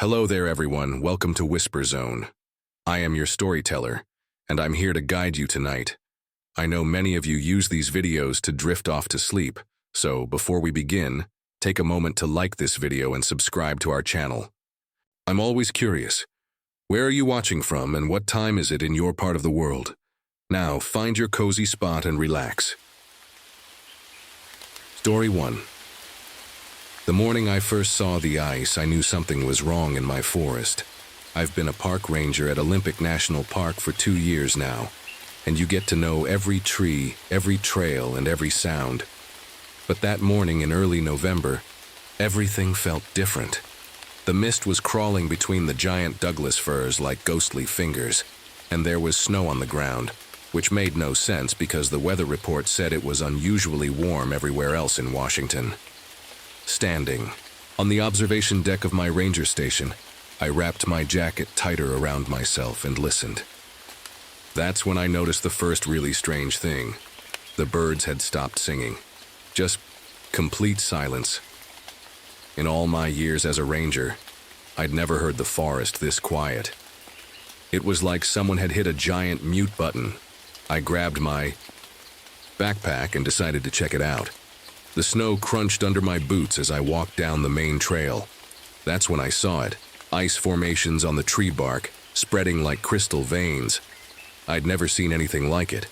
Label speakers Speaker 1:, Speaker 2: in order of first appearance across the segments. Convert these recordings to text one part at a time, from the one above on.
Speaker 1: Hello there, everyone. Welcome to Whisper Zone. I am your storyteller, and I'm here to guide you tonight. I know many of you use these videos to drift off to sleep, so before we begin, take a moment to like this video and subscribe to our channel. I'm always curious. Where are you watching from, and what time is it in your part of the world? Now, find your cozy spot and relax. Story 1. The morning I first saw the ice, I knew something was wrong in my forest. I've been a park ranger at Olympic National Park for 2 years now, and you get to know every tree, every trail, and every sound. But that morning in early November, everything felt different. The mist was crawling between the giant Douglas firs like ghostly fingers, and there was snow on the ground, which made no sense because the weather report said it was unusually warm everywhere else in Washington. Standing on the observation deck of my ranger station, I wrapped my jacket tighter around myself and listened. That's when I noticed the first really strange thing. The birds had stopped singing. Just complete silence. In all my years as a ranger, I'd never heard the forest this quiet. It was like someone had hit a giant mute button. I grabbed my backpack and decided to check it out. The snow crunched under my boots as I walked down the main trail. That's when I saw it. Ice formations on the tree bark, spreading like crystal veins. I'd never seen anything like it.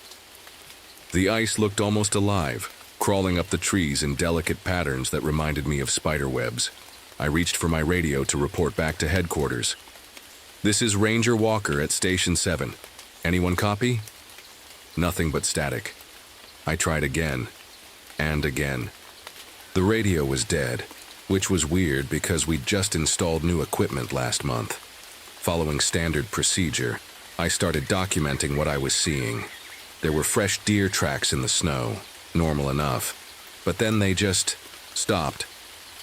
Speaker 1: The ice looked almost alive, crawling up the trees in delicate patterns that reminded me of spider webs. I reached for my radio to report back to headquarters. "This is Ranger Walker at Station 7. Anyone copy?" Nothing but static. I tried again. And again. The radio was dead, which was weird because we'd just installed new equipment last month. Following standard procedure, I started documenting what I was seeing. There were fresh deer tracks in the snow, normal enough, but then they just stopped,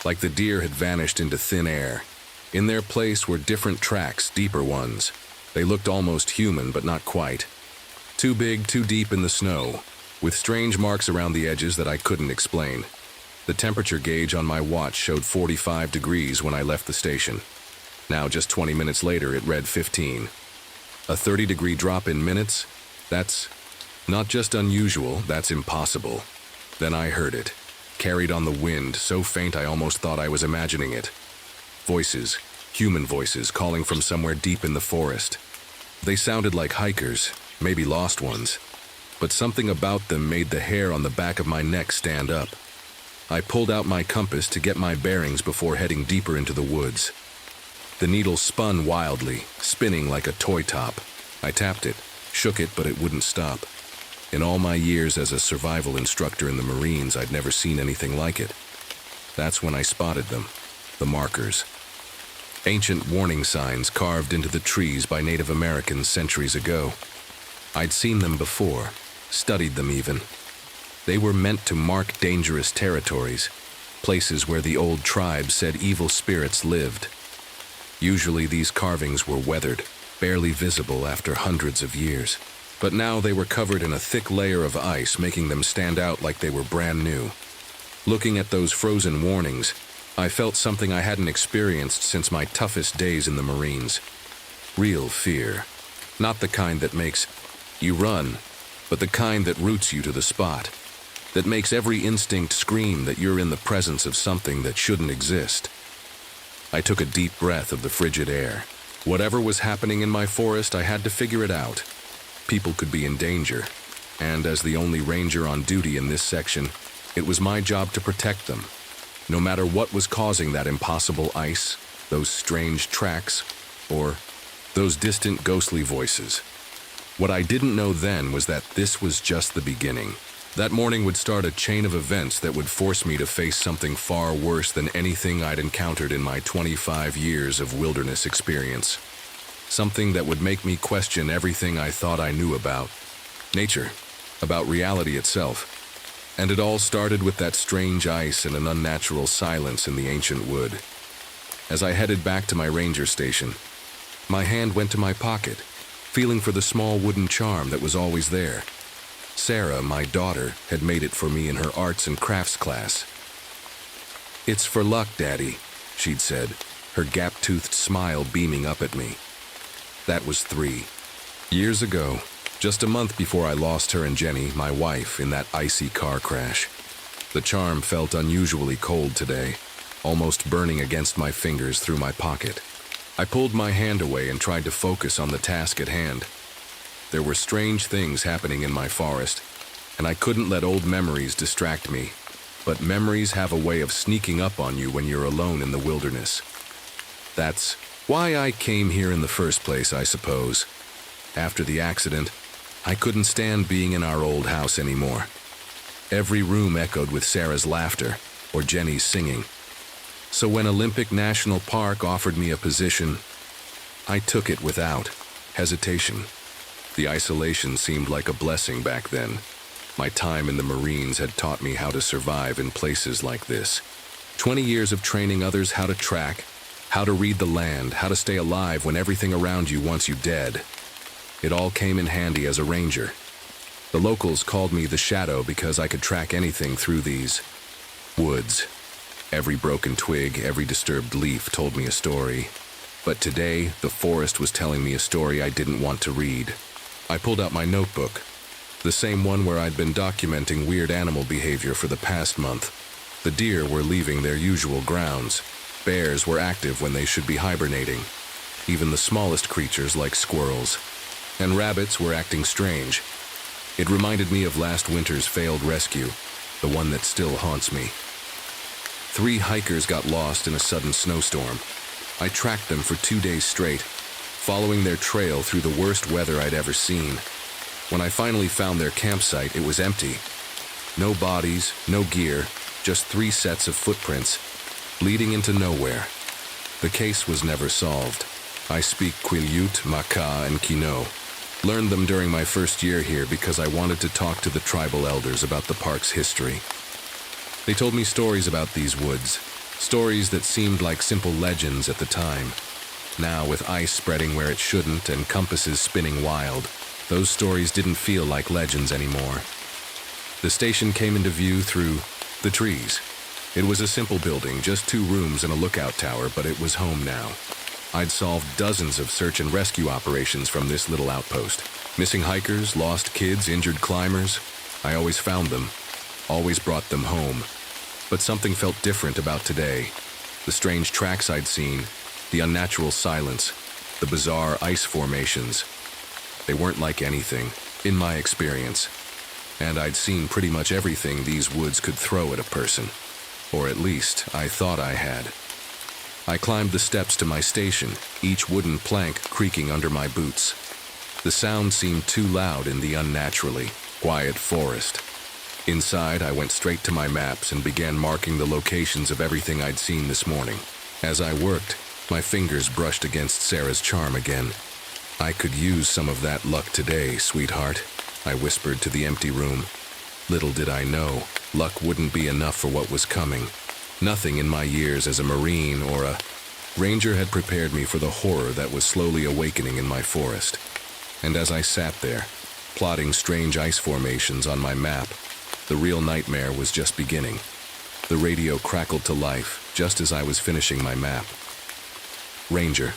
Speaker 1: like the deer had vanished into thin air. In their place were different tracks, deeper ones. They looked almost human, but not quite. Too big, too deep in the snow, with strange marks around the edges that I couldn't explain. The temperature gauge on my watch showed 45 degrees when I left the station. Now, just 20 minutes later, it read 15. A 30-degree drop in minutes? That's not just unusual, that's impossible. Then I heard it, carried on the wind, so faint I almost thought I was imagining it. Voices, human voices, calling from somewhere deep in the forest. They sounded like hikers, maybe lost ones. But something about them made the hair on the back of my neck stand up. I pulled out my compass to get my bearings before heading deeper into the woods. The needle spun wildly, spinning like a toy top. I tapped it, shook it, but it wouldn't stop. In all my years as a survival instructor in the Marines, I'd never seen anything like it. That's when I spotted them, the markers. Ancient warning signs carved into the trees by Native Americans centuries ago. I'd seen them before. Studied them even. They were meant to mark dangerous territories, places where the old tribes said evil spirits lived. Usually these carvings were weathered, barely visible after hundreds of years. But now they were covered in a thick layer of ice, making them stand out like they were brand new. Looking at those frozen warnings, I felt something I hadn't experienced since my toughest days in the Marines. Real fear. Not the kind that makes you run, but the kind that roots you to the spot, that makes every instinct scream that you're in the presence of something that shouldn't exist. I took a deep breath of the frigid air. Whatever was happening in my forest, I had to figure it out. People could be in danger, and as the only ranger on duty in this section, it was my job to protect them. No matter what was causing that impossible ice, those strange tracks, or those distant ghostly voices. What I didn't know then was that this was just the beginning. That morning would start a chain of events that would force me to face something far worse than anything I'd encountered in my 25 years of wilderness experience. Something that would make me question everything I thought I knew about nature, about reality itself. And it all started with that strange ice and an unnatural silence in the ancient wood. As I headed back to my ranger station, my hand went to my pocket, feeling for the small wooden charm that was always there. Sarah, my daughter, had made it for me in her arts and crafts class. "It's for luck, Daddy," she'd said, her gap-toothed smile beaming up at me. That was 3 years ago, just a month before I lost her and Jenny, my wife, in that icy car crash. The charm felt unusually cold today, almost burning against my fingers through my pocket. I pulled my hand away and tried to focus on the task at hand. There were strange things happening in my forest, and I couldn't let old memories distract me. But memories have a way of sneaking up on you when you're alone in the wilderness. That's why I came here in the first place, I suppose. After the accident, I couldn't stand being in our old house anymore. Every room echoed with Sarah's laughter or Jenny's singing. So when Olympic National Park offered me a position, I took it without hesitation. The isolation seemed like a blessing back then. My time in the Marines had taught me how to survive in places like this. 20 years of training others how to track, how to read the land, how to stay alive when everything around you wants you dead. It all came in handy as a ranger. The locals called me the Shadow because I could track anything through these woods. Every broken twig, every disturbed leaf told me a story. But today, the forest was telling me a story I didn't want to read. I pulled out my notebook, the same one where I'd been documenting weird animal behavior for the past month. The deer were leaving their usual grounds. Bears were active when they should be hibernating. Even the smallest creatures like squirrels. And rabbits were acting strange. It reminded me of last winter's failed rescue, the one that still haunts me. 3 hikers got lost in a sudden snowstorm. I tracked them for 2 days straight, following their trail through the worst weather I'd ever seen. When I finally found their campsite, it was empty. No bodies, no gear, just 3 sets of footprints, leading into nowhere. The case was never solved. I speak Quileute, Maka, and Kino. Learned them during my first year here because I wanted to talk to the tribal elders about the park's history. They told me stories about these woods, stories that seemed like simple legends at the time. Now, with ice spreading where it shouldn't and compasses spinning wild, those stories didn't feel like legends anymore. The station came into view through the trees. It was a simple building, just 2 rooms and a lookout tower, but it was home now. I'd solved dozens of search and rescue operations from this little outpost. Missing hikers, lost kids, injured climbers. I always found them, always brought them home. But something felt different about today. The strange tracks I'd seen, the unnatural silence, the bizarre ice formations. They weren't like anything, in my experience. And I'd seen pretty much everything these woods could throw at a person. Or at least, I thought I had. I climbed the steps to my station, each wooden plank creaking under my boots. The sound seemed too loud in the unnaturally quiet forest. Inside, I went straight to my maps and began marking the locations of everything I'd seen this morning. As I worked, my fingers brushed against Sarah's charm again. I could use some of that luck today, sweetheart, I whispered to the empty room. Little did I know, luck wouldn't be enough for what was coming. Nothing in my years as a Marine or a ranger had prepared me for the horror that was slowly awakening in my forest. And as I sat there, plotting strange ice formations on my map, the real nightmare was just beginning. The radio crackled to life just as I was finishing my map. Ranger.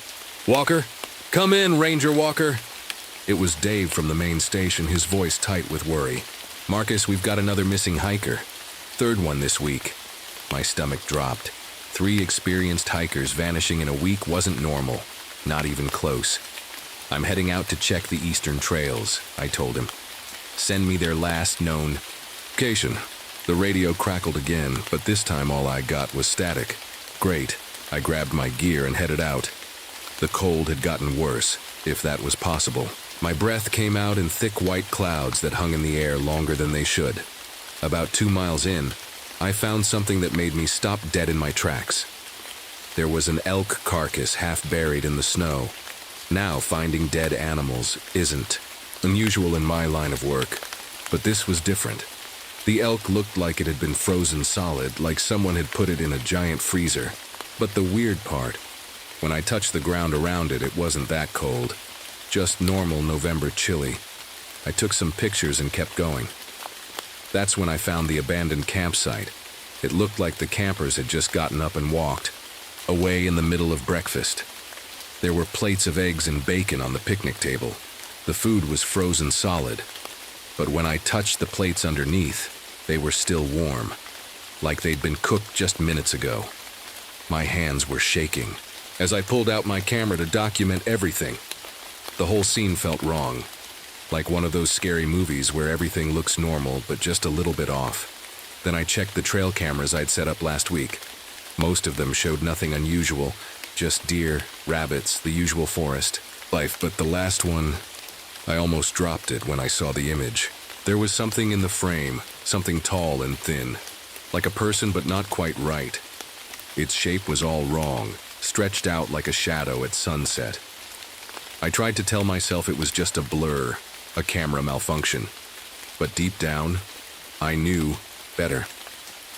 Speaker 1: Walker? Come in, Ranger Walker! It was Dave from the main station, his voice tight with worry. Marcus, we've got another missing hiker. 3rd one this week. My stomach dropped. 3 experienced hikers vanishing in a week wasn't normal. Not even close. I'm heading out to check the eastern trails, I told him. Send me their last known location. The radio crackled again, but this time all I got was static. Great. I grabbed my gear and headed out. The cold had gotten worse, if that was possible. My breath came out in thick white clouds that hung in the air longer than they should. About 2 miles in, I found something that made me stop dead in my tracks. There was an elk carcass half buried in the snow. Now finding dead animals isn't unusual in my line of work, but this was different. The elk looked like it had been frozen solid, like someone had put it in a giant freezer. But the weird part, when I touched the ground around it, it wasn't that cold. Just normal November chilly. I took some pictures and kept going. That's when I found the abandoned campsite. It looked like the campers had just gotten up and walked. away in the middle of breakfast. There were plates of eggs and bacon on the picnic table. The food was frozen solid, but when I touched the plates underneath, they were still warm, like they'd been cooked just minutes ago. My hands were shaking as I pulled out my camera to document everything. The whole scene felt wrong, like one of those scary movies where everything looks normal but just a little bit off. Then I checked the trail cameras I'd set up last week. Most of them showed nothing unusual, just deer, rabbits, the usual forest life, but the last one, I almost dropped it when I saw the image. There was something in the frame, something tall and thin, like a person but not quite right. Its shape was all wrong, stretched out like a shadow at sunset. I tried to tell myself it was just a blur, a camera malfunction. But deep down, I knew better.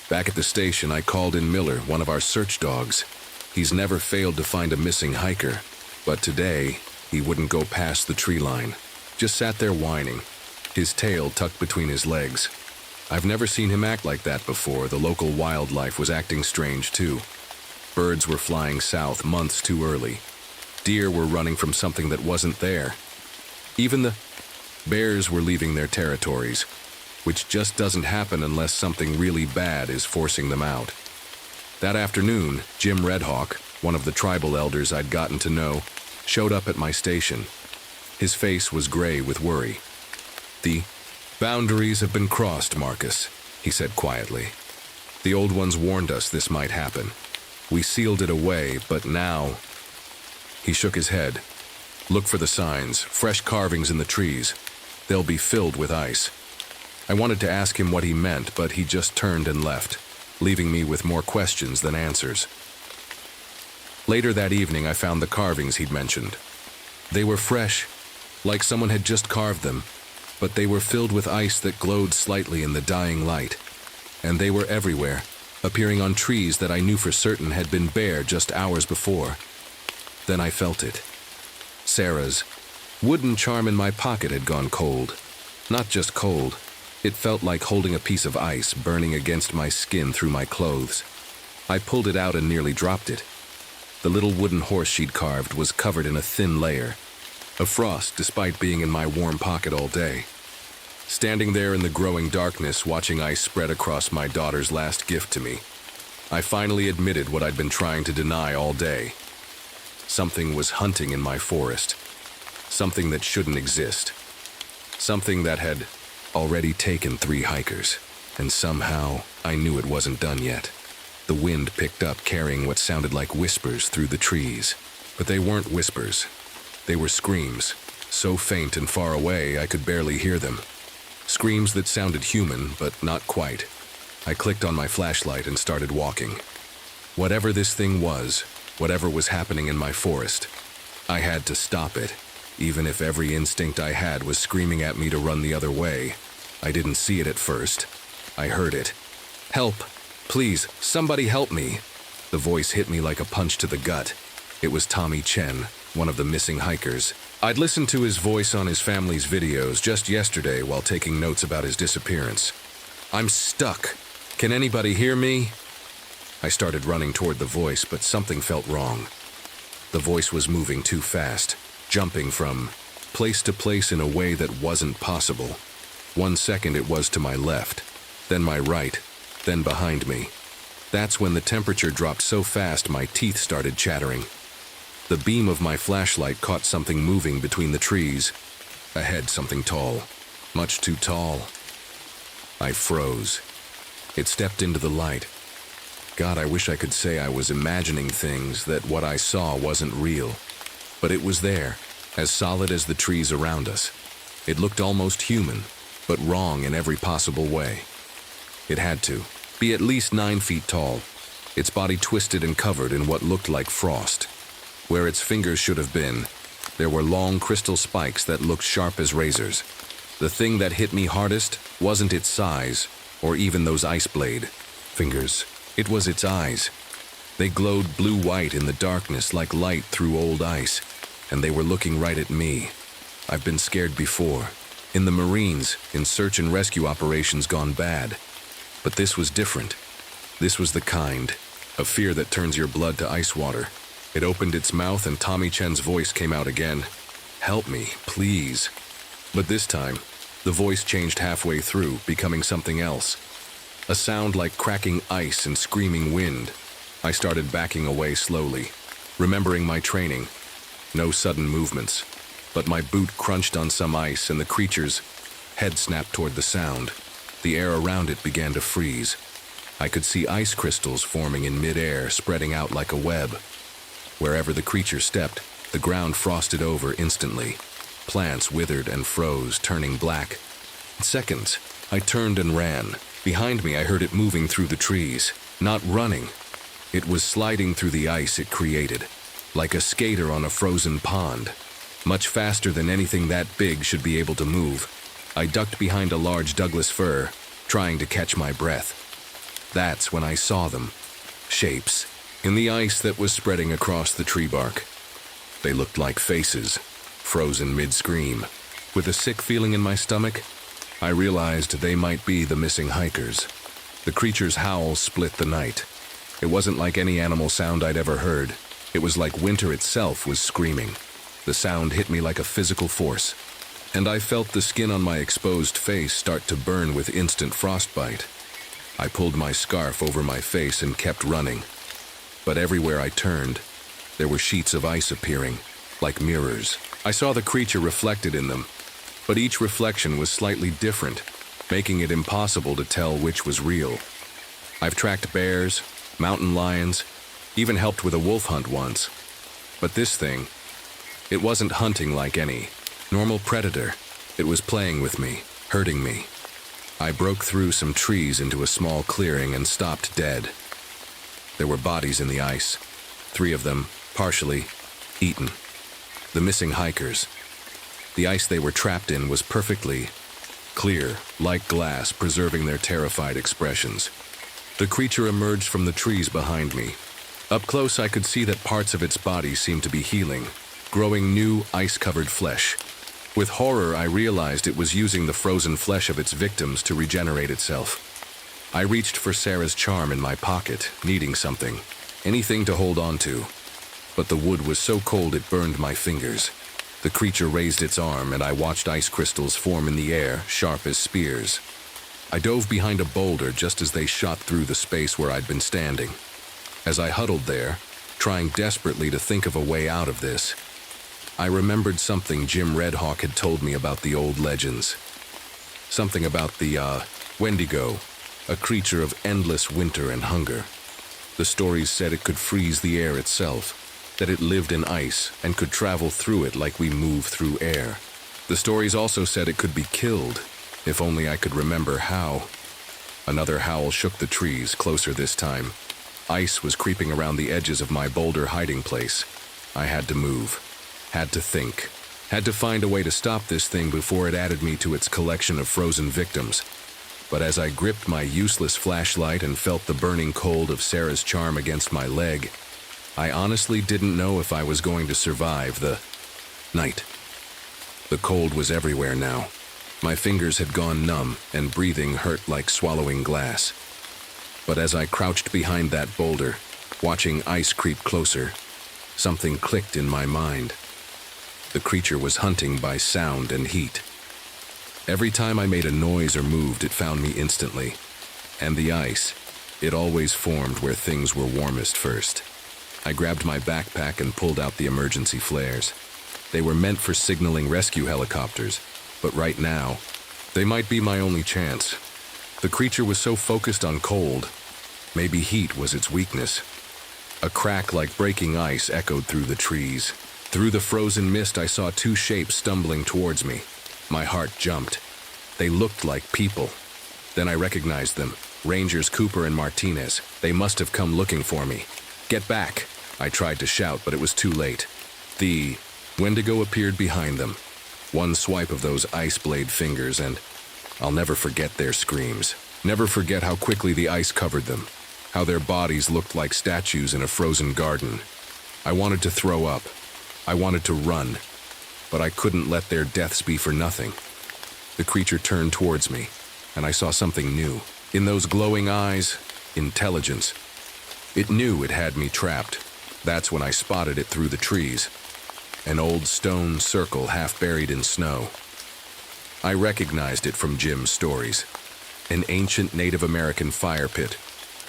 Speaker 1: Back at the station, I called in Miller, one of our search dogs. He's never failed to find a missing hiker, but today, he wouldn't go past the tree line. Just sat there whining, his tail tucked between his legs. I've never seen him act like that before. The local wildlife was acting strange too. Birds were flying south months too early. Deer were running from something that wasn't there. Even the bears were leaving their territories, which just doesn't happen unless something really bad is forcing them out. That afternoon, Jim Redhawk, one of the tribal elders I'd gotten to know, showed up at my station. His face was gray with worry. "The boundaries have been crossed, Marcus," he said quietly. "The old ones warned us this might happen. We sealed it away, but now..." He shook his head. "Look for the signs, fresh carvings in the trees. They'll be filled with ice." I wanted to ask him what he meant, but he just turned and left, leaving me with more questions than answers. Later that evening, I found the carvings he'd mentioned. They were fresh, like someone had just carved them, but they were filled with ice that glowed slightly in the dying light. And they were everywhere, appearing on trees that I knew for certain had been bare just hours before. Then I felt it. Sarah's wooden charm in my pocket had gone cold. Not just cold. It felt like holding a piece of ice burning against my skin through my clothes. I pulled it out and nearly dropped it. The little wooden horse she'd carved was covered in a thin layer of frost despite being in my warm pocket all day. Standing there in the growing darkness, watching ice spread across my daughter's last gift to me, I finally admitted what I'd been trying to deny all day. Something was hunting in my forest. Something that shouldn't exist. Something that had already taken 3 hikers. And somehow, I knew it wasn't done yet. The wind picked up, carrying what sounded like whispers through the trees. But they weren't whispers. They were screams, so faint and far away I could barely hear them. Screams that sounded human, but not quite. I clicked on my flashlight and started walking. Whatever this thing was, whatever was happening in my forest, I had to stop it, even if every instinct I had was screaming at me to run the other way. I didn't see it at first. I heard it. "Help! Please, somebody help me!" The voice hit me like a punch to the gut. It was Tommy Chen, one of the missing hikers. I'd listened to his voice on his family's videos just yesterday while taking notes about his disappearance. "I'm stuck. Can anybody hear me?" I started running toward the voice, but something felt wrong. The voice was moving too fast, jumping from place to place in a way that wasn't possible. 1 second it was to my left, then my right, then behind me. That's when the temperature dropped so fast my teeth started chattering. The beam of my flashlight caught something moving between the trees. Ahead, something tall, much too tall. I froze. It stepped into the light. God, I wish I could say I was imagining things, that what I saw wasn't real. But it was there, as solid as the trees around us. It looked almost human, but wrong in every possible way. It had to be at least 9 feet tall, its body twisted and covered in what looked like frost. Where its fingers should have been, there were long crystal spikes that looked sharp as razors. The thing that hit me hardest wasn't its size, or even those ice blade fingers. It was its eyes. They glowed blue-white in the darkness like light through old ice, and they were looking right at me. I've been scared before. In the Marines, in search and rescue operations gone bad. But this was different. This was the kind a fear that turns your blood to ice water. It opened its mouth and Tommy Chen's voice came out again. "Help me, please." But this time, the voice changed halfway through, becoming something else. A sound like cracking ice and screaming wind. I started backing away slowly, remembering my training. No sudden movements, but my boot crunched on some ice and the creature's head snapped toward the sound. The air around it began to freeze. I could see ice crystals forming in mid-air, spreading out like a web. Wherever the creature stepped, the ground frosted over instantly. Plants withered and froze, turning black. In seconds, I turned and ran. Behind me, I heard it moving through the trees. Not running. It was sliding through the ice it created, like a skater on a frozen pond. Much faster than anything that big should be able to move. I ducked behind a large Douglas fir, trying to catch my breath. That's when I saw them. Shapes. In the ice that was spreading across the tree bark. They looked like faces, frozen mid-scream. With a sick feeling in my stomach, I realized they might be the missing hikers. The creature's howl split the night. It wasn't like any animal sound I'd ever heard. It was like winter itself was screaming. The sound hit me like a physical force, and I felt the skin on my exposed face start to burn with instant frostbite. I pulled my scarf over my face and kept running. But everywhere I turned, there were sheets of ice appearing, like mirrors. I saw the creature reflected in them, but each reflection was slightly different, making it impossible to tell which was real. I've tracked bears, mountain lions, even helped with a wolf hunt once. But this thing, it wasn't hunting like any normal predator. It was playing with me, hurting me. I broke through some trees into a small clearing and stopped dead. There were bodies in the ice, 3 of them, partially eaten. The missing hikers. The ice they were trapped in was perfectly clear, like glass, preserving their terrified expressions. The creature emerged from the trees behind me. Up close, I could see that parts of its body seemed to be healing, growing new ice-covered flesh. With horror, I realized it was using the frozen flesh of its victims to regenerate itself. I reached for Sarah's charm in my pocket, needing something, anything to hold on to. But the wood was so cold it burned my fingers. The creature raised its arm and I watched ice crystals form in the air, sharp as spears. I dove behind a boulder just as they shot through the space where I'd been standing. As I huddled there, trying desperately to think of a way out of this, I remembered something Jim Redhawk had told me about the old legends. Something about the, Wendigo, a creature of endless winter and hunger. The stories said it could freeze the air itself, that it lived in ice and could travel through it like we move through air. The stories also said it could be killed, if only I could remember how. Another howl shook the trees, closer this time. Ice was creeping around the edges of my boulder hiding place. I had to move, had to think, had to find a way to stop this thing before it added me to its collection of frozen victims. But as I gripped my useless flashlight and felt the burning cold of Sarah's charm against my leg, I honestly didn't know if I was going to survive the night. The cold was everywhere now. My fingers had gone numb and breathing hurt like swallowing glass. But as I crouched behind that boulder, watching ice creep closer, something clicked in my mind. The creature was hunting by sound and heat. Every time I made a noise or moved, it found me instantly. And the ice, it always formed where things were warmest first. I grabbed my backpack and pulled out the emergency flares. They were meant for signaling rescue helicopters, but right now, they might be my only chance. The creature was so focused on cold, maybe heat was its weakness. A crack like breaking ice echoed through the trees. Through the frozen mist, I saw 2 shapes stumbling towards me. My heart jumped. They looked like people. Then I recognized them, Rangers Cooper and Martinez. They must have come looking for me. "Get back!" I tried to shout, but it was too late. The Wendigo appeared behind them. One swipe of those ice blade fingers and I'll never forget their screams. Never forget how quickly the ice covered them, how their bodies looked like statues in a frozen garden. I wanted to throw up. I wanted to run, but I couldn't let their deaths be for nothing. The creature turned towards me, and I saw something new. In those glowing eyes, intelligence. It knew it had me trapped. That's when I spotted it through the trees. An old stone circle half buried in snow. I recognized it from Jim's stories. An ancient Native American fire pit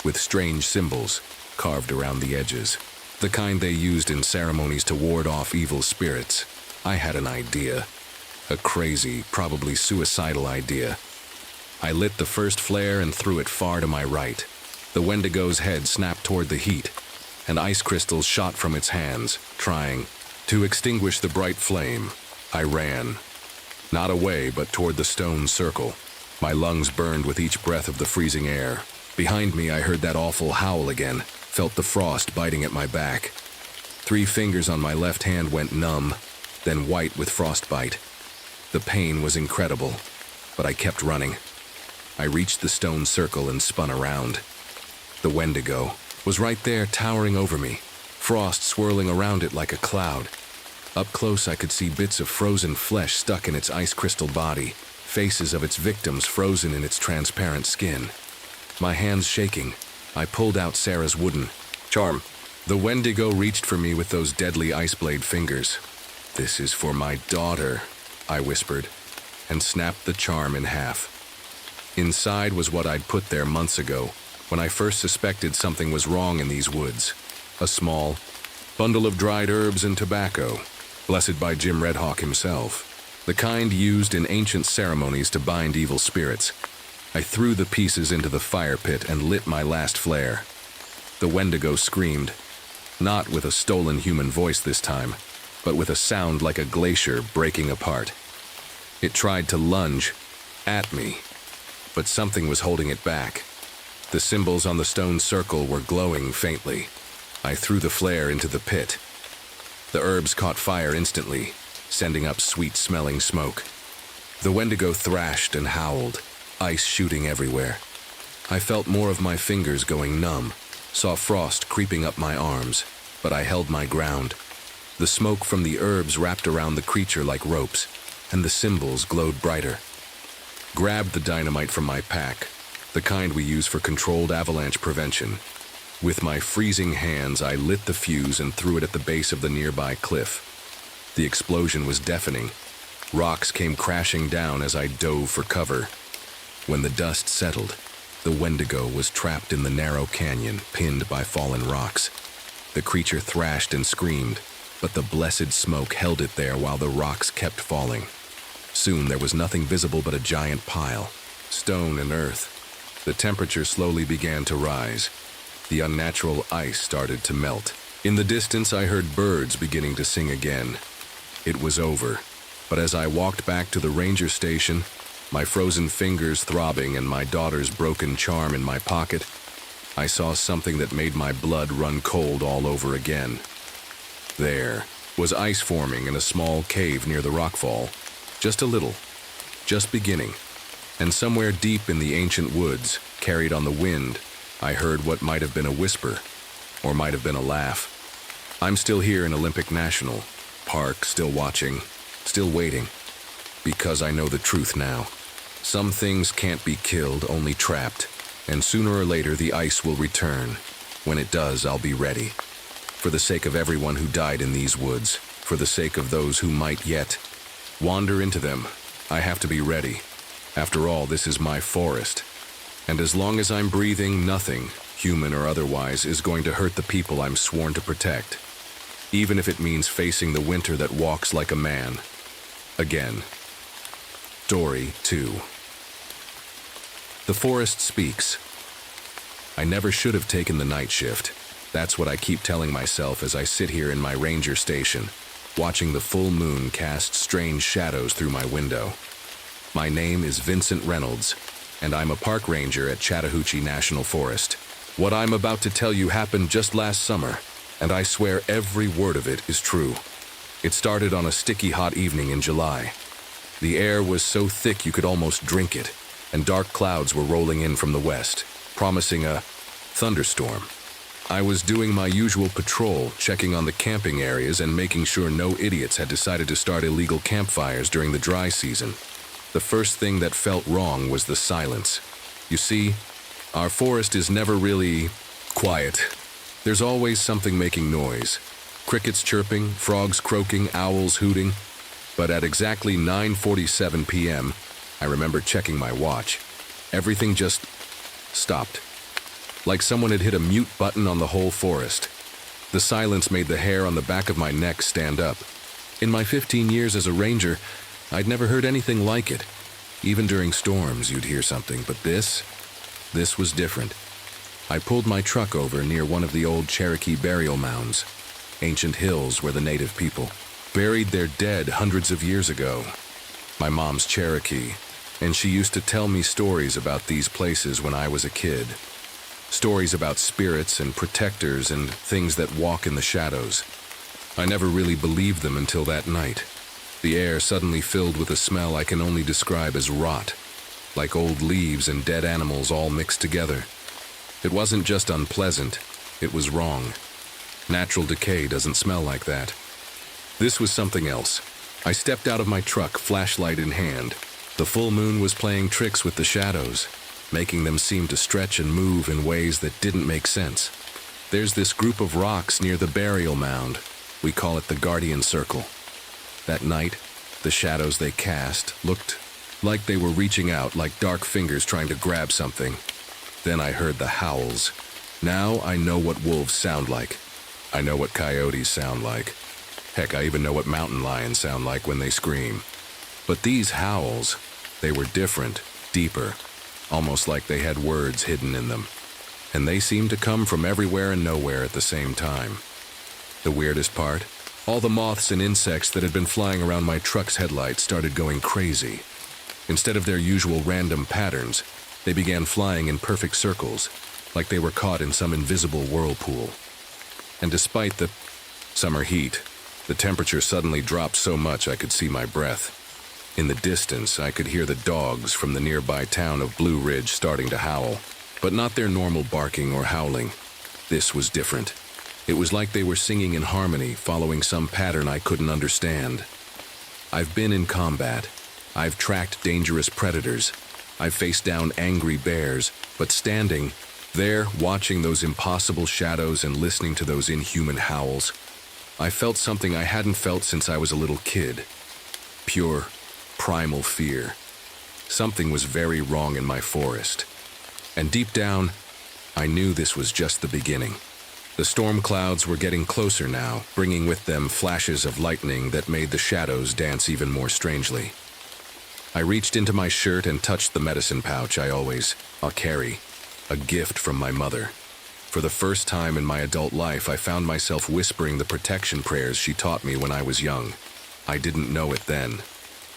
Speaker 1: with strange symbols carved around the edges. The kind they used in ceremonies to ward off evil spirits. I had an idea. A crazy, probably suicidal idea. I lit the first flare and threw it far to my right. The Wendigo's head snapped toward the heat, and ice crystals shot from its hands, trying to extinguish the bright flame. I ran. Not away, but toward the stone circle. My lungs burned with each breath of the freezing air. Behind me, I heard that awful howl again, felt the frost biting at my back. 3 fingers on my left hand went numb, then white with frostbite. The pain was incredible, but I kept running. I reached the stone circle and spun around. The Wendigo was right there, towering over me, frost swirling around it like a cloud. Up close, I could see bits of frozen flesh stuck in its ice crystal body, faces of its victims frozen in its transparent skin. My hands shaking, I pulled out Sarah's wooden charm. The Wendigo reached for me with those deadly ice blade fingers. "This is for my daughter," I whispered, and snapped the charm in half. Inside was what I'd put there months ago, when I first suspected something was wrong in these woods. A small bundle of dried herbs and tobacco, blessed by Jim Redhawk himself, the kind used in ancient ceremonies to bind evil spirits. I threw the pieces into the fire pit and lit my last flare. The Wendigo screamed, not with a stolen human voice this time, but with a sound like a glacier breaking apart. It tried to lunge at me, but something was holding it back. The symbols on the stone circle were glowing faintly. I threw the flare into the pit. The herbs caught fire instantly, sending up sweet-smelling smoke. The Wendigo thrashed and howled, ice shooting everywhere. I felt more of my fingers going numb, saw frost creeping up my arms, but I held my ground. The smoke from the herbs wrapped around the creature like ropes, and the symbols glowed brighter. Grabbed the dynamite from my pack, the kind we use for controlled avalanche prevention. With my freezing hands, I lit the fuse and threw it at the base of the nearby cliff. The explosion was deafening. Rocks came crashing down as I dove for cover. When the dust settled, the Wendigo was trapped in the narrow canyon, pinned by fallen rocks. The creature thrashed and screamed, but the blessed smoke held it there while the rocks kept falling. Soon there was nothing visible but a giant pile, stone and earth. The temperature slowly began to rise. The unnatural ice started to melt. In the distance, I heard birds beginning to sing again. It was over, but as I walked back to the ranger station, my frozen fingers throbbing and my daughter's broken charm in my pocket, I saw something that made my blood run cold all over again. There was ice forming in a small cave near the rockfall. Just a little, just beginning. And somewhere deep in the ancient woods, carried on the wind, I heard what might have been a whisper, or might have been a laugh. I'm still here in Olympic National Park, still watching, still waiting, because I know the truth now. Some things can't be killed, only trapped, and sooner or later the ice will return. When it does, I'll be ready. For the sake of everyone who died in these woods, for the sake of those who might yet wander into them, I have to be ready. After all, this is my forest. And as long as I'm breathing, nothing, human or otherwise, is going to hurt the people I'm sworn to protect. Even if it means facing the winter that walks like a man. Again. Story 2. The forest speaks. I never should have taken the night shift. That's what I keep telling myself as I sit here in my ranger station, watching the full moon cast strange shadows through my window. My name is Vincent Reynolds, and I'm a park ranger at Chattahoochee National Forest. What I'm about to tell you happened just last summer, and I swear every word of it is true. It started on a sticky hot evening in July. The air was so thick you could almost drink it, and dark clouds were rolling in from the west, promising a thunderstorm. I was doing my usual patrol, checking on the camping areas and making sure no idiots had decided to start illegal campfires during the dry season. The first thing that felt wrong was the silence. You see, our forest is never really quiet. There's always something making noise. Crickets chirping, frogs croaking, owls hooting. But at exactly 9:47 p.m., I remember checking my watch. Everything just stopped. Like someone had hit a mute button on the whole forest. The silence made the hair on the back of my neck stand up. In my 15 years as a ranger, I'd never heard anything like it. Even during storms, you'd hear something, but this was different. I pulled my truck over near one of the old Cherokee burial mounds, ancient hills where the native people buried their dead hundreds of years ago. My mom's Cherokee, and she used to tell me stories about these places when I was a kid. Stories about spirits and protectors and things that walk in the shadows. I never really believed them until that night. The air suddenly filled with a smell I can only describe as rot, like old leaves and dead animals all mixed together. It wasn't just unpleasant, it was wrong. Natural decay doesn't smell like that. This was something else. I stepped out of my truck, flashlight in hand. The full moon was playing tricks with the shadows, making them seem to stretch and move in ways that didn't make sense. There's this group of rocks near the burial mound. We call it the Guardian Circle. That night, the shadows they cast looked like they were reaching out, like dark fingers trying to grab something. Then I heard the howls. Now I know what wolves sound like. I know what coyotes sound like. Heck, I even know what mountain lions sound like when they scream. But these howls, they were different, deeper, almost like they had words hidden in them. And they seemed to come from everywhere and nowhere at the same time. The weirdest part? All the moths and insects that had been flying around my truck's headlights started going crazy. Instead of their usual random patterns, they began flying in perfect circles, like they were caught in some invisible whirlpool. And despite the summer heat, the temperature suddenly dropped so much I could see my breath. In the distance, I could hear the dogs from the nearby town of Blue Ridge starting to howl, but not their normal barking or howling. This was different. It was like they were singing in harmony, following some pattern I couldn't understand. I've been in combat. I've tracked dangerous predators. I've faced down angry bears, but standing there, watching those impossible shadows and listening to those inhuman howls, I felt something I hadn't felt since I was a little kid. Pure, primal fear. Something was very wrong in my forest. And deep down, I knew this was just the beginning. The storm clouds were getting closer now, bringing with them flashes of lightning that made the shadows dance even more strangely. I reached into my shirt and touched the medicine pouch I'll carry, a gift from my mother. For the first time in my adult life, I found myself whispering the protection prayers she taught me when I was young. I didn't know it then,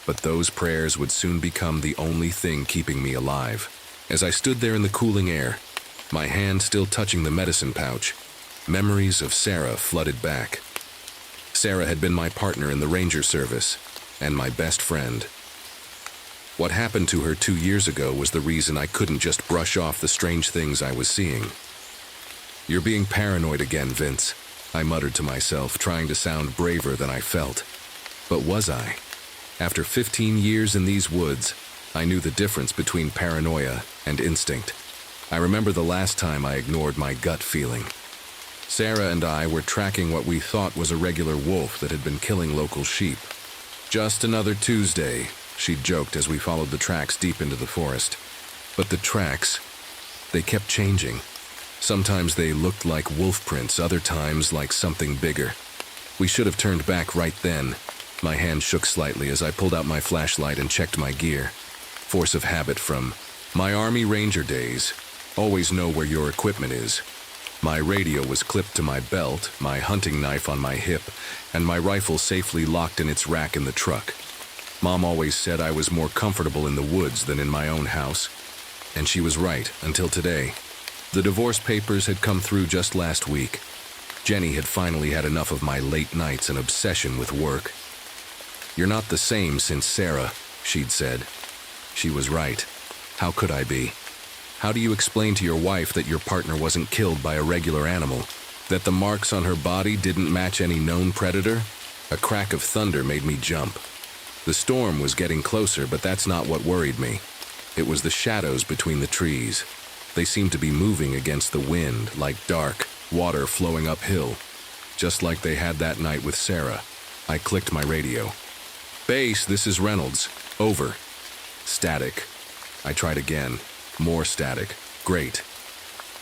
Speaker 1: but those prayers would soon become the only thing keeping me alive. As I stood there in the cooling air, my hand still touching the medicine pouch, memories of Sarah flooded back. Sarah had been my partner in the ranger service, and my best friend. What happened to her 2 years ago was the reason I couldn't just brush off the strange things I was seeing. "You're being paranoid again, Vince," I muttered to myself, trying to sound braver than I felt. But was I? After 15 years in these woods, I knew the difference between paranoia and instinct. I remember the last time I ignored my gut feeling. Sarah and I were tracking what we thought was a regular wolf that had been killing local sheep. "Just another Tuesday," she joked as we followed the tracks deep into the forest. But the tracks, they kept changing. Sometimes they looked like wolf prints, other times like something bigger. We should have turned back right then. My hand shook slightly as I pulled out my flashlight and checked my gear. Force of habit from my Army Ranger days. Always know where your equipment is. My radio was clipped to my belt, my hunting knife on my hip, and my rifle safely locked in its rack in the truck. Mom always said I was more comfortable in the woods than in my own house. And she was right, until today. The divorce papers had come through just last week. Jenny had finally had enough of my late nights and obsession with work. "You're not the same since Sarah," she'd said. She was right. How could I be? How do you explain to your wife that your partner wasn't killed by a regular animal? That the marks on her body didn't match any known predator? A crack of thunder made me jump. The storm was getting closer, but that's not what worried me. It was the shadows between the trees. They seemed to be moving against the wind, like dark, water flowing uphill, just like they had that night with Sarah. I clicked my radio. "Base, this is Reynolds. Over." Static. I tried again. More static. Great.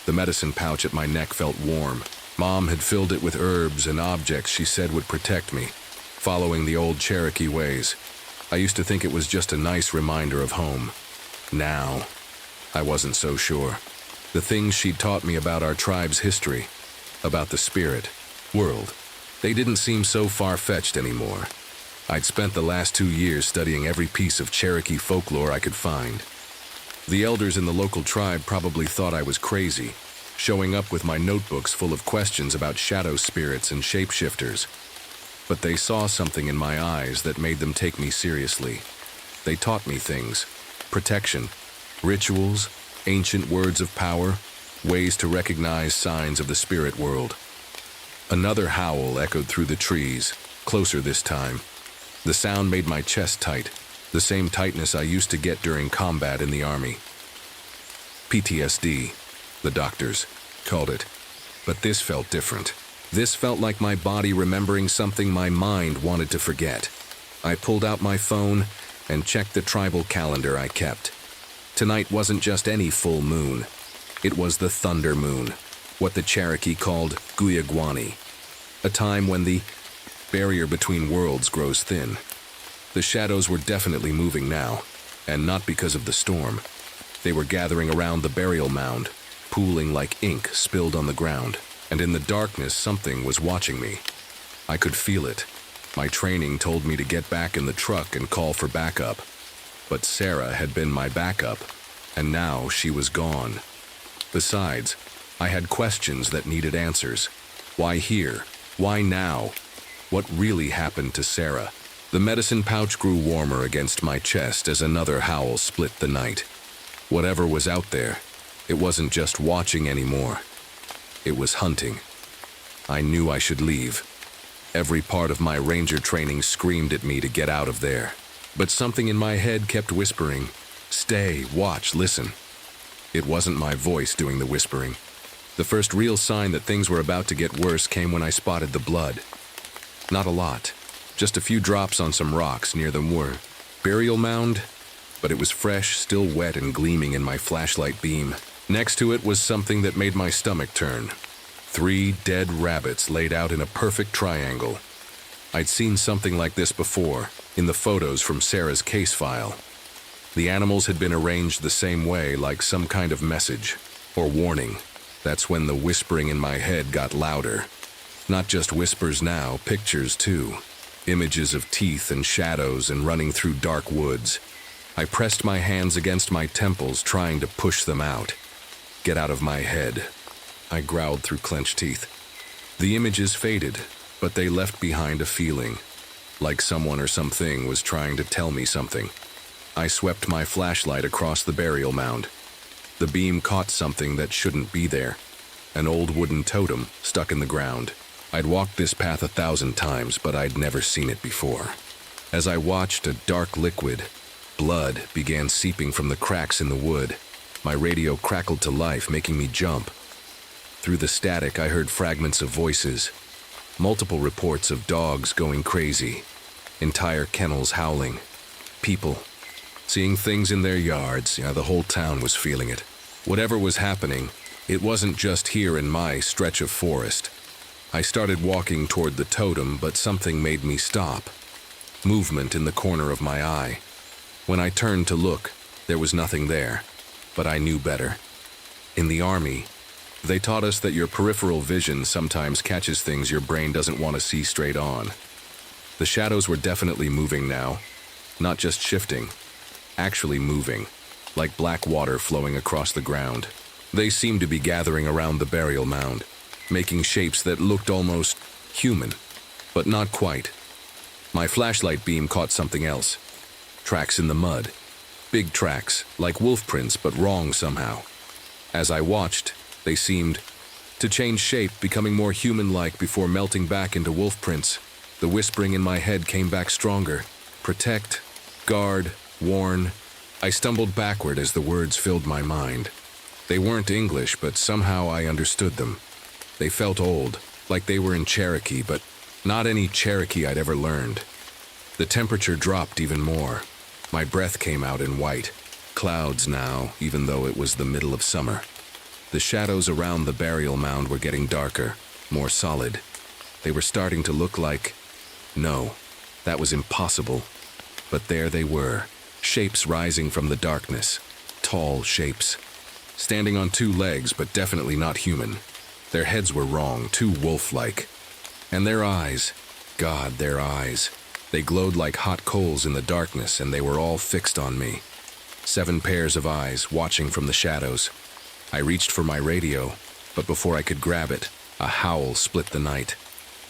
Speaker 1: The medicine pouch at my neck felt warm. Mom had filled it with herbs and objects she said would protect me, following the old Cherokee ways. I used to think it was just a nice reminder of home. Now, I wasn't so sure. The things she'd taught me about our tribe's history, about the spirit, world, they didn't seem so far-fetched anymore. I'd spent the last 2 years studying every piece of Cherokee folklore I could find. The elders in the local tribe probably thought I was crazy, showing up with my notebooks full of questions about shadow spirits and shapeshifters. But they saw something in my eyes that made them take me seriously. They taught me things: protection, rituals, ancient words of power, ways to recognize signs of the spirit world. Another howl echoed through the trees, closer this time. The sound made my chest tight, the same tightness I used to get during combat in the army. PTSD, the doctors called it. But this felt different. This felt like my body remembering something my mind wanted to forget. I pulled out my phone and checked the tribal calendar I kept. Tonight wasn't just any full moon. It was the thunder moon, what the Cherokee called Guyagwani, a time when the barrier between worlds grows thin. The shadows were definitely moving now, and not because of the storm. They were gathering around the burial mound, pooling like ink spilled on the ground, and in the darkness something was watching me. I could feel it. My training told me to get back in the truck and call for backup. But Sarah had been my backup, and now she was gone. Besides, I had questions that needed answers. Why here? Why now? What really happened to Sarah? The medicine pouch grew warmer against my chest as another howl split the night. Whatever was out there, it wasn't just watching anymore. It was hunting. I knew I should leave. Every part of my ranger training screamed at me to get out of there. But something in my head kept whispering, "Stay, watch, listen." It wasn't my voice doing the whispering. The first real sign that things were about to get worse came when I spotted the blood. Not a lot, just a few drops on some rocks near the moor burial mound, but it was fresh, still wet and gleaming in my flashlight beam. Next to it was something that made my stomach turn. 3 dead rabbits laid out in a perfect triangle. I'd seen something like this before, in the photos from Sarah's case file. The animals had been arranged the same way, like some kind of message or warning. That's when the whispering in my head got louder. Not just whispers now, pictures too. Images of teeth and shadows and running through dark woods. I pressed my hands against my temples, trying to push them out. Get out of my head, I growled through clenched teeth. The images faded, but they left behind a feeling, like someone or something was trying to tell me something. I swept my flashlight across the burial mound. The beam caught something that shouldn't be there. An old wooden totem stuck in the ground. I'd walked this path 1,000 times, but I'd never seen it before. As I watched, a dark liquid, blood, began seeping from the cracks in the wood. My radio crackled to life, making me jump. Through the static, I heard fragments of voices. Multiple reports of dogs going crazy. Entire kennels howling. People seeing things in their yards. The whole town was feeling it. Whatever was happening, it wasn't just here in my stretch of forest. I started walking toward the totem, but something made me stop. Movement in the corner of my eye. When I turned to look, there was nothing there, but I knew better. In the army, they taught us that your peripheral vision sometimes catches things your brain doesn't want to see straight on. The shadows were definitely moving now, not just shifting, actually moving, like black water flowing across the ground. They seemed to be gathering around the burial mound, making shapes that looked almost human, but not quite. My flashlight beam caught something else. Tracks in the mud. Big tracks, like wolf prints, but wrong somehow. As I watched, they seemed to change shape, becoming more human-like before melting back into wolf prints. The whispering in my head came back stronger. Protect, guard, warn. I stumbled backward as the words filled my mind. They weren't English, but somehow I understood them. They felt old, like they were in Cherokee, but not any Cherokee I'd ever learned. The temperature dropped even more. My breath came out in white. Clouds now, even though it was the middle of summer. The shadows around the burial mound were getting darker, more solid. They were starting to look like... No, that was impossible. But there they were, shapes rising from the darkness. Tall shapes. Standing on two legs, but definitely not human. Their heads were wrong, too wolf-like. And their eyes, God, their eyes. They glowed like hot coals in the darkness, and they were all fixed on me. 7 pairs of eyes, watching from the shadows. I reached for my radio, but before I could grab it, a howl split the night.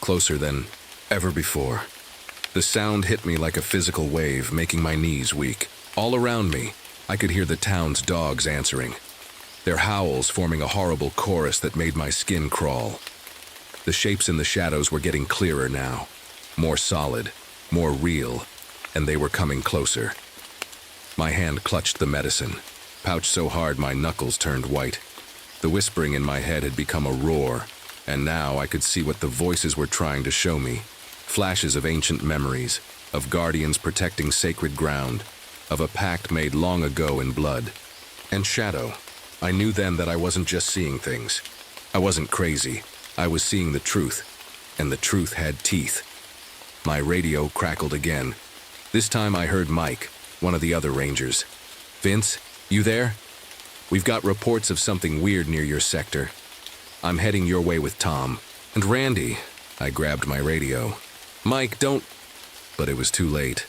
Speaker 1: Closer than ever before. The sound hit me like a physical wave, making my knees weak. All around me, I could hear the town's dogs answering. Their howls forming a horrible chorus that made my skin crawl. The shapes in the shadows were getting clearer now. More solid, more real, and they were coming closer. My hand clutched the medicine, pouched so hard my knuckles turned white. The whispering in my head had become a roar, and now I could see what the voices were trying to show me. Flashes of ancient memories, of guardians protecting sacred ground, of a pact made long ago in blood. And shadow. I knew then that I wasn't just seeing things. I wasn't crazy. I was seeing the truth, and the truth had teeth. My radio crackled again. This time I heard Mike, one of the other rangers. "Vince, you there? We've got reports of something weird near your sector. I'm heading your way with Tom. And Randy." I grabbed my radio. "Mike, don't..." But it was too late.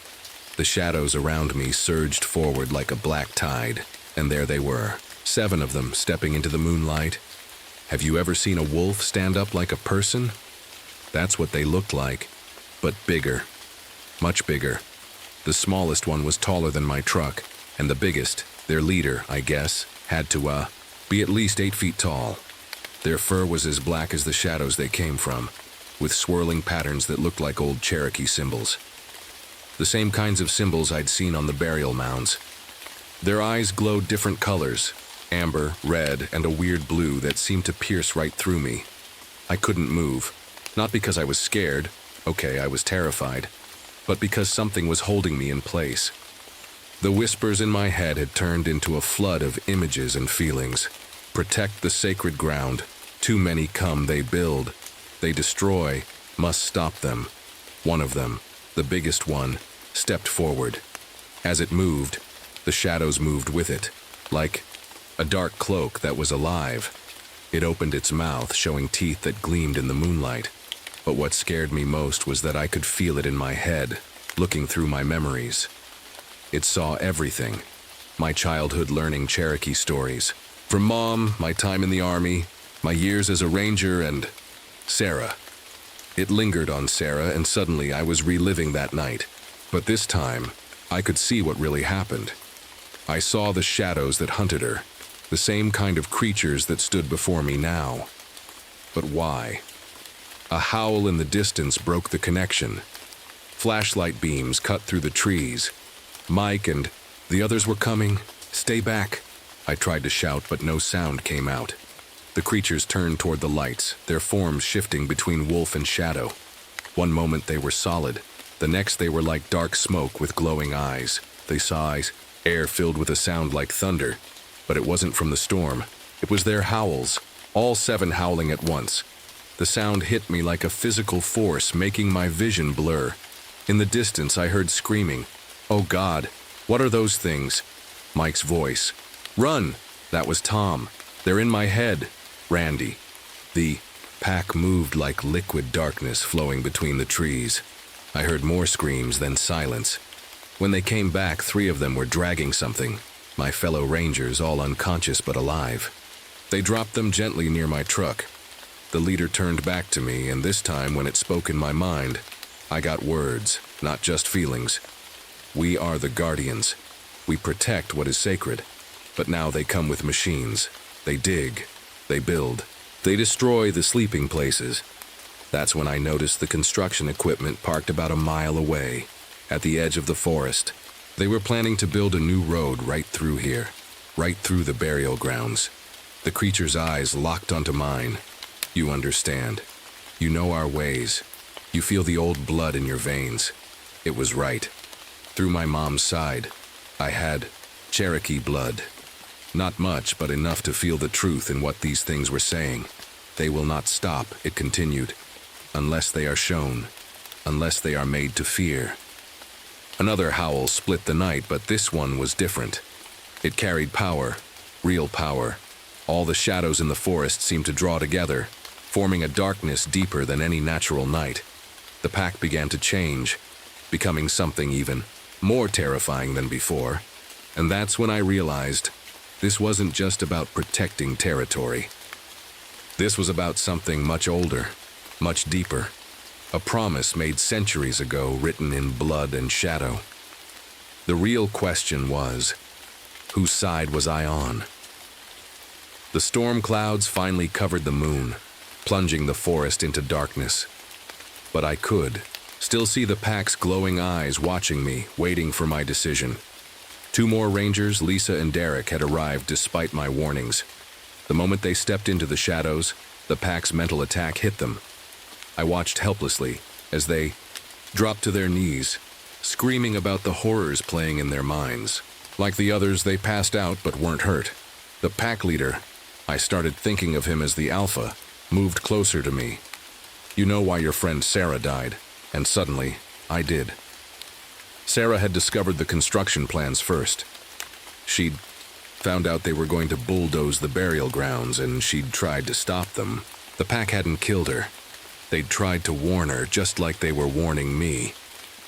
Speaker 1: The shadows around me surged forward like a black tide, and there they were, 7 of them stepping into the moonlight. Have you ever seen a wolf stand up like a person? That's what they looked like, but bigger. Much bigger. The smallest one was taller than my truck, and the biggest, their leader, I guess, had to, be at least 8 feet tall. Their fur was as black as the shadows they came from, with swirling patterns that looked like old Cherokee symbols. The same kinds of symbols I'd seen on the burial mounds. Their eyes glowed different colors, amber, red, and a weird blue that seemed to pierce right through me. I couldn't move, not because I was scared, okay, I was terrified, but because something was holding me in place. The whispers in my head had turned into a flood of images and feelings. Protect the sacred ground. Too many come, they build. They destroy, must stop them. One of them, the biggest one, stepped forward. As it moved, the shadows moved with it, like a dark cloak that was alive. It opened its mouth, showing teeth that gleamed in the moonlight. But what scared me most was that I could feel it in my head, looking through my memories. It saw everything. My childhood learning Cherokee stories. From Mom, my time in the Army, my years as a ranger, and Sarah. It lingered on Sarah, and suddenly I was reliving that night. But this time, I could see what really happened. I saw the shadows that hunted her, the same kind of creatures that stood before me now. But why? A howl in the distance broke the connection. Flashlight beams cut through the trees. Mike and the others were coming. "Stay back." I tried to shout, but no sound came out. The creatures turned toward the lights, their forms shifting between wolf and shadow. One moment they were solid. The next they were like dark smoke with glowing eyes. They saw air filled with a sound like thunder. But it wasn't from the storm. It was their howls, all 7 howling at once. The sound hit me like a physical force, making my vision blur. In the distance I heard screaming. "Oh God, what are those things?" Mike's voice. "Run!" That was Tom. "They're in my head." Randy. The pack moved like liquid darkness flowing between the trees. I heard more screams, then silence. When they came back, 3 of them were dragging something. My fellow rangers, all unconscious but alive. They dropped them gently near my truck. The leader turned back to me, and this time when it spoke in my mind, I got words, not just feelings. "We are the guardians. We protect what is sacred. But now they come with machines. They dig. They build. They destroy the sleeping places." That's when I noticed the construction equipment parked about a mile away, at the edge of the forest. They were planning to build a new road right through here, right through the burial grounds. The creature's eyes locked onto mine. You understand. You know our ways. You feel the old blood in your veins. It was right. Through my mom's side, I had Cherokee blood. Not much, but enough to feel the truth in what these things were saying. They will not stop, it continued, unless they are shown, unless they are made to fear. Another howl split the night, but this one was different. It carried power, real power. All the shadows in the forest seemed to draw together, forming a darkness deeper than any natural night. The pack began to change, becoming something even more terrifying than before. And that's when I realized this wasn't just about protecting territory. This was about something much older, much deeper. A promise made centuries ago, written in blood and shadow. The real question was, whose side was I on? The storm clouds finally covered the moon, plunging the forest into darkness. But I could still see the pack's glowing eyes watching me, waiting for my decision. 2 more rangers, Lisa and Derek, had arrived despite my warnings. The moment they stepped into the shadows, the pack's mental attack hit them. I watched helplessly as they dropped to their knees, screaming about the horrors playing in their minds. Like the others, they passed out but weren't hurt. The pack leader, I started thinking of him as the Alpha, moved closer to me. You know why your friend Sarah died, and suddenly, I did. Sarah had discovered the construction plans first. She'd found out they were going to bulldoze the burial grounds, and she'd tried to stop them. The pack hadn't killed her. They'd tried to warn her, just like they were warning me.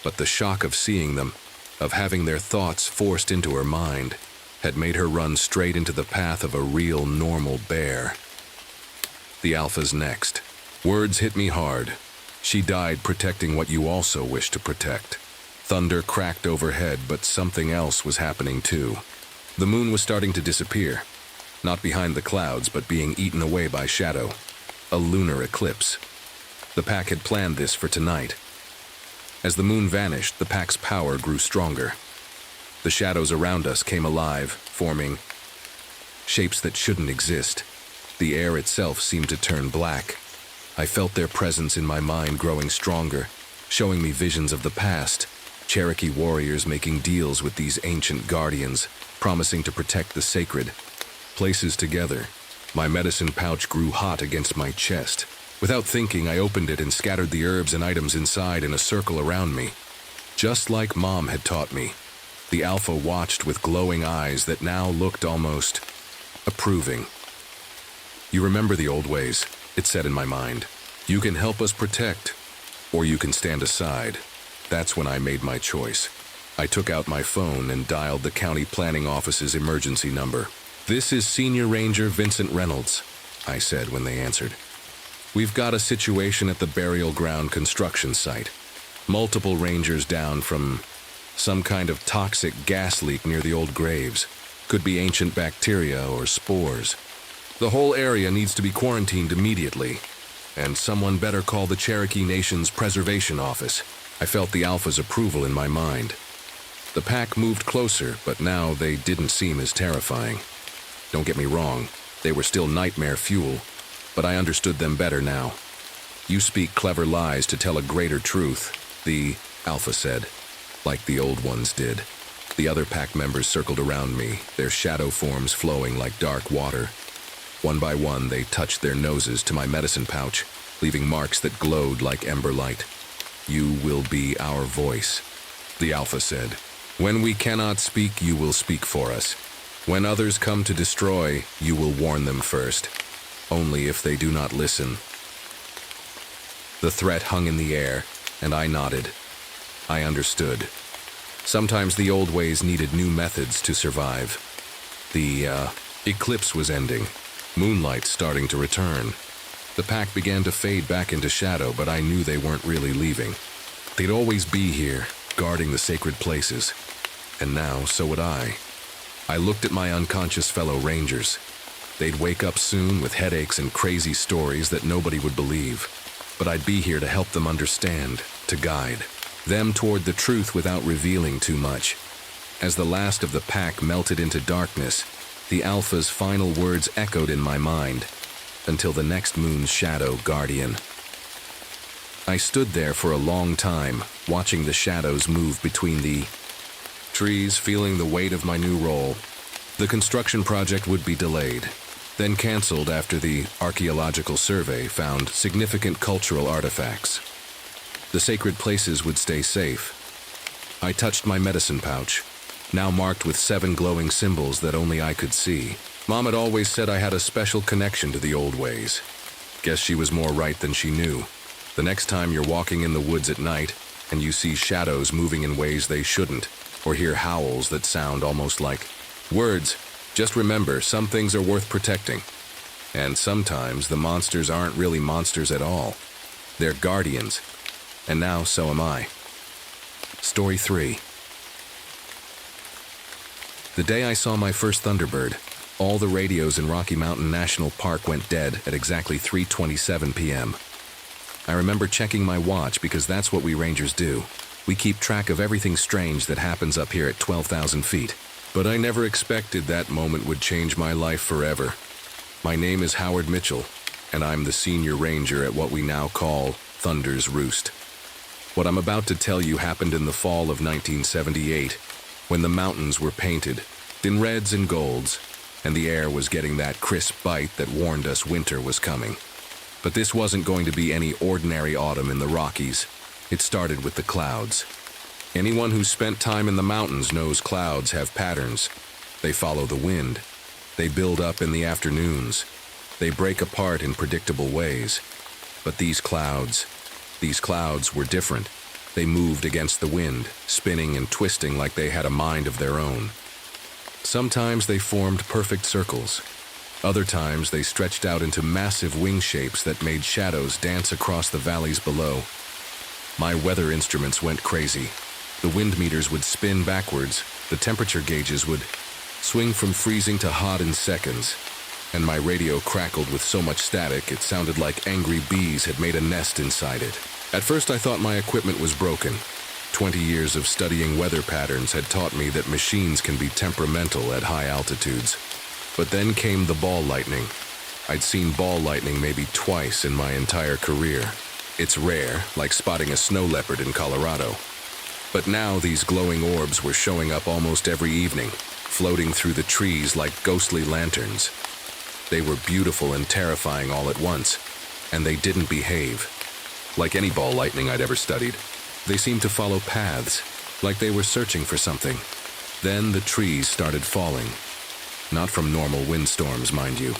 Speaker 1: But the shock of seeing them, of having their thoughts forced into her mind, had made her run straight into the path of a real, normal bear. The Alpha's next. Words hit me hard. She died protecting what you also wish to protect. Thunder cracked overhead, but something else was happening too. The moon was starting to disappear. Not behind the clouds, but being eaten away by shadow. A lunar eclipse. The pack had planned this for tonight. As the moon vanished, the pack's power grew stronger. The shadows around us came alive, forming shapes that shouldn't exist. The air itself seemed to turn black. I felt their presence in my mind growing stronger, showing me visions of the past. Cherokee warriors making deals with these ancient guardians, promising to protect the sacred places together. My medicine pouch grew hot against my chest. Without thinking, I opened it and scattered the herbs and items inside in a circle around me. Just like Mom had taught me, the Alpha watched with glowing eyes that now looked almost approving. You remember the old ways, it said in my mind. You can help us protect, or you can stand aside. That's when I made my choice. I took out my phone and dialed the county planning office's emergency number. "This is Senior Ranger Vincent Reynolds," I said when they answered. "We've got a situation at the burial ground construction site. Multiple rangers down from some kind of toxic gas leak near the old graves. Could be ancient bacteria or spores. The whole area needs to be quarantined immediately, and someone better call the Cherokee Nation's preservation office." I felt the Alpha's approval in my mind. The pack moved closer, but now they didn't seem as terrifying. Don't get me wrong, they were still nightmare fuel, but I understood them better now. "You speak clever lies to tell a greater truth," the Alpha said, like the old ones did. The other pack members circled around me, their shadow forms flowing like dark water. One by one, they touched their noses to my medicine pouch, leaving marks that glowed like ember light. "You will be our voice," the Alpha said. "When we cannot speak, you will speak for us. When others come to destroy, you will warn them first. Only if they do not listen." The threat hung in the air, and I nodded. I understood. Sometimes the old ways needed new methods to survive. The eclipse was ending, moonlight starting to return. The pack began to fade back into shadow, but I knew they weren't really leaving. They'd always be here, guarding the sacred places. And now, so would I. I looked at my unconscious fellow rangers. They'd wake up soon with headaches and crazy stories that nobody would believe. But I'd be here to help them understand, to guide them toward the truth without revealing too much. As the last of the pack melted into darkness, the Alpha's final words echoed in my mind. until the next moon's shadow guardian. I stood there for a long time, watching the shadows move between the trees, feeling the weight of my new role. The construction project would be delayed, then canceled after the archaeological survey found significant cultural artifacts. The sacred places would stay safe. I touched my medicine pouch, now marked with 7 glowing symbols that only I could see. Mom had always said I had a special connection to the old ways. Guess she was more right than she knew. The next time you're walking in the woods at night and you see shadows moving in ways they shouldn't, or hear howls that sound almost like words, just remember some things are worth protecting. And sometimes the monsters aren't really monsters at all. They're guardians. And now so am I. Story 3. The day I saw my first Thunderbird, all the radios in Rocky Mountain National Park went dead at exactly 3:27 p.m. I remember checking my watch because that's what we rangers do. We keep track of everything strange that happens up here at 12,000 feet. But I never expected that moment would change my life forever. My name is Howard Mitchell, and I'm the senior ranger at what we now call Thunder's Roost. What I'm about to tell you happened in the fall of 1978, when the mountains were painted in reds and golds, and the air was getting that crisp bite that warned us winter was coming. But this wasn't going to be any ordinary autumn in the Rockies. It started with the clouds. Anyone who's spent time in the mountains knows clouds have patterns. They follow the wind. They build up in the afternoons. They break apart in predictable ways. But these clouds were different. They moved against the wind, spinning and twisting like they had a mind of their own. Sometimes they formed perfect circles. Other times they stretched out into massive wing shapes that made shadows dance across the valleys below. My weather instruments went crazy. The wind meters would spin backwards, the temperature gauges would swing from freezing to hot in seconds, and my radio crackled with so much static it sounded like angry bees had made a nest inside it. At first I thought my equipment was broken. 20 years of studying weather patterns had taught me that machines can be temperamental at high altitudes. But then came the ball lightning. I'd seen ball lightning maybe twice in my entire career. It's rare, like spotting a snow leopard in Colorado. But now these glowing orbs were showing up almost every evening, floating through the trees like ghostly lanterns. They were beautiful and terrifying all at once, and they didn't behave. Like any ball lightning I'd ever studied, they seemed to follow paths, like they were searching for something. Then the trees started falling. Not from normal windstorms, mind you.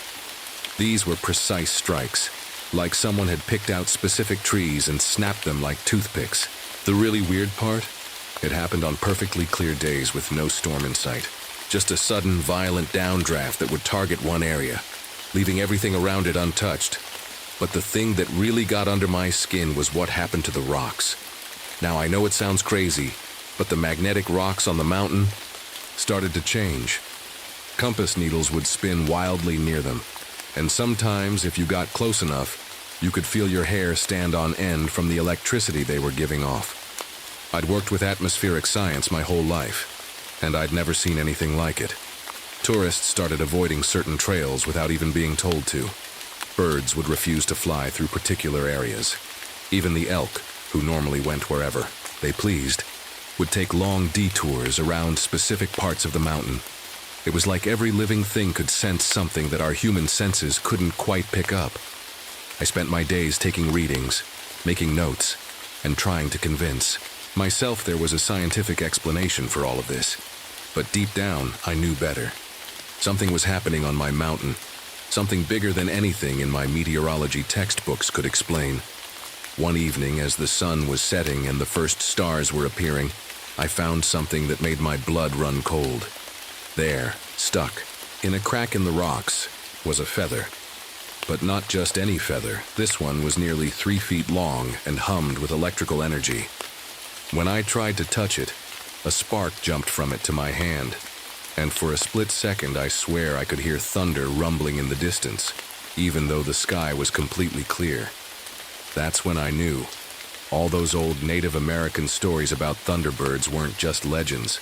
Speaker 1: These were precise strikes, like someone had picked out specific trees and snapped them like toothpicks. The really weird part? It happened on perfectly clear days with no storm in sight. Just a sudden, violent downdraft that would target one area, leaving everything around it untouched. But the thing that really got under my skin was what happened to the rocks. Now, I know it sounds crazy, but the magnetic rocks on the mountain started to change. Compass needles would spin wildly near them, and sometimes, if you got close enough, you could feel your hair stand on end from the electricity they were giving off. I'd worked with atmospheric science my whole life, and I'd never seen anything like it. Tourists started avoiding certain trails without even being told to. Birds would refuse to fly through particular areas. Even the elk, who normally went wherever they pleased, would take long detours around specific parts of the mountain. It was like every living thing could sense something that our human senses couldn't quite pick up. I spent my days taking readings, making notes, and trying to convince myself there was a scientific explanation for all of this. But deep down, I knew better. Something was happening on my mountain, something bigger than anything in my meteorology textbooks could explain. One evening, as the sun was setting and the first stars were appearing, I found something that made my blood run cold. There, stuck, in a crack in the rocks, was a feather. But not just any feather. This one was nearly 3 feet long and hummed with electrical energy. When I tried to touch it, a spark jumped from it to my hand, and for a split second I swear I could hear thunder rumbling in the distance, even though the sky was completely clear. That's when I knew. All those old Native American stories about thunderbirds weren't just legends.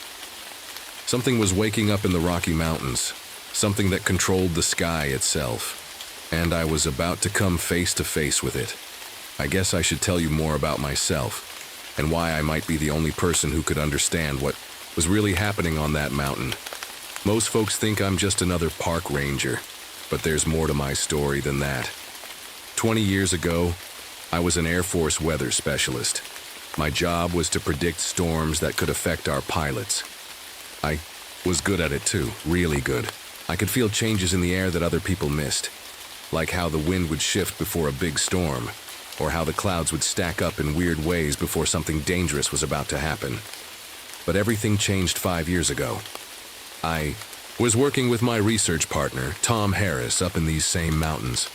Speaker 1: Something was waking up in the Rocky Mountains, something that controlled the sky itself. and I was about to come face to face with it. I guess I should tell you more about myself, and why I might be the only person who could understand what was really happening on that mountain. Most folks think I'm just another park ranger, but there's more to my story than that. 20 years ago, I was an Air Force weather specialist. My job was to predict storms that could affect our pilots. I was good at it too, really good. I could feel changes in the air that other people missed, like how the wind would shift before a big storm, or how the clouds would stack up in weird ways before something dangerous was about to happen. But everything changed 5 years ago. I was working with my research partner, Tom Harris, up in these same mountains.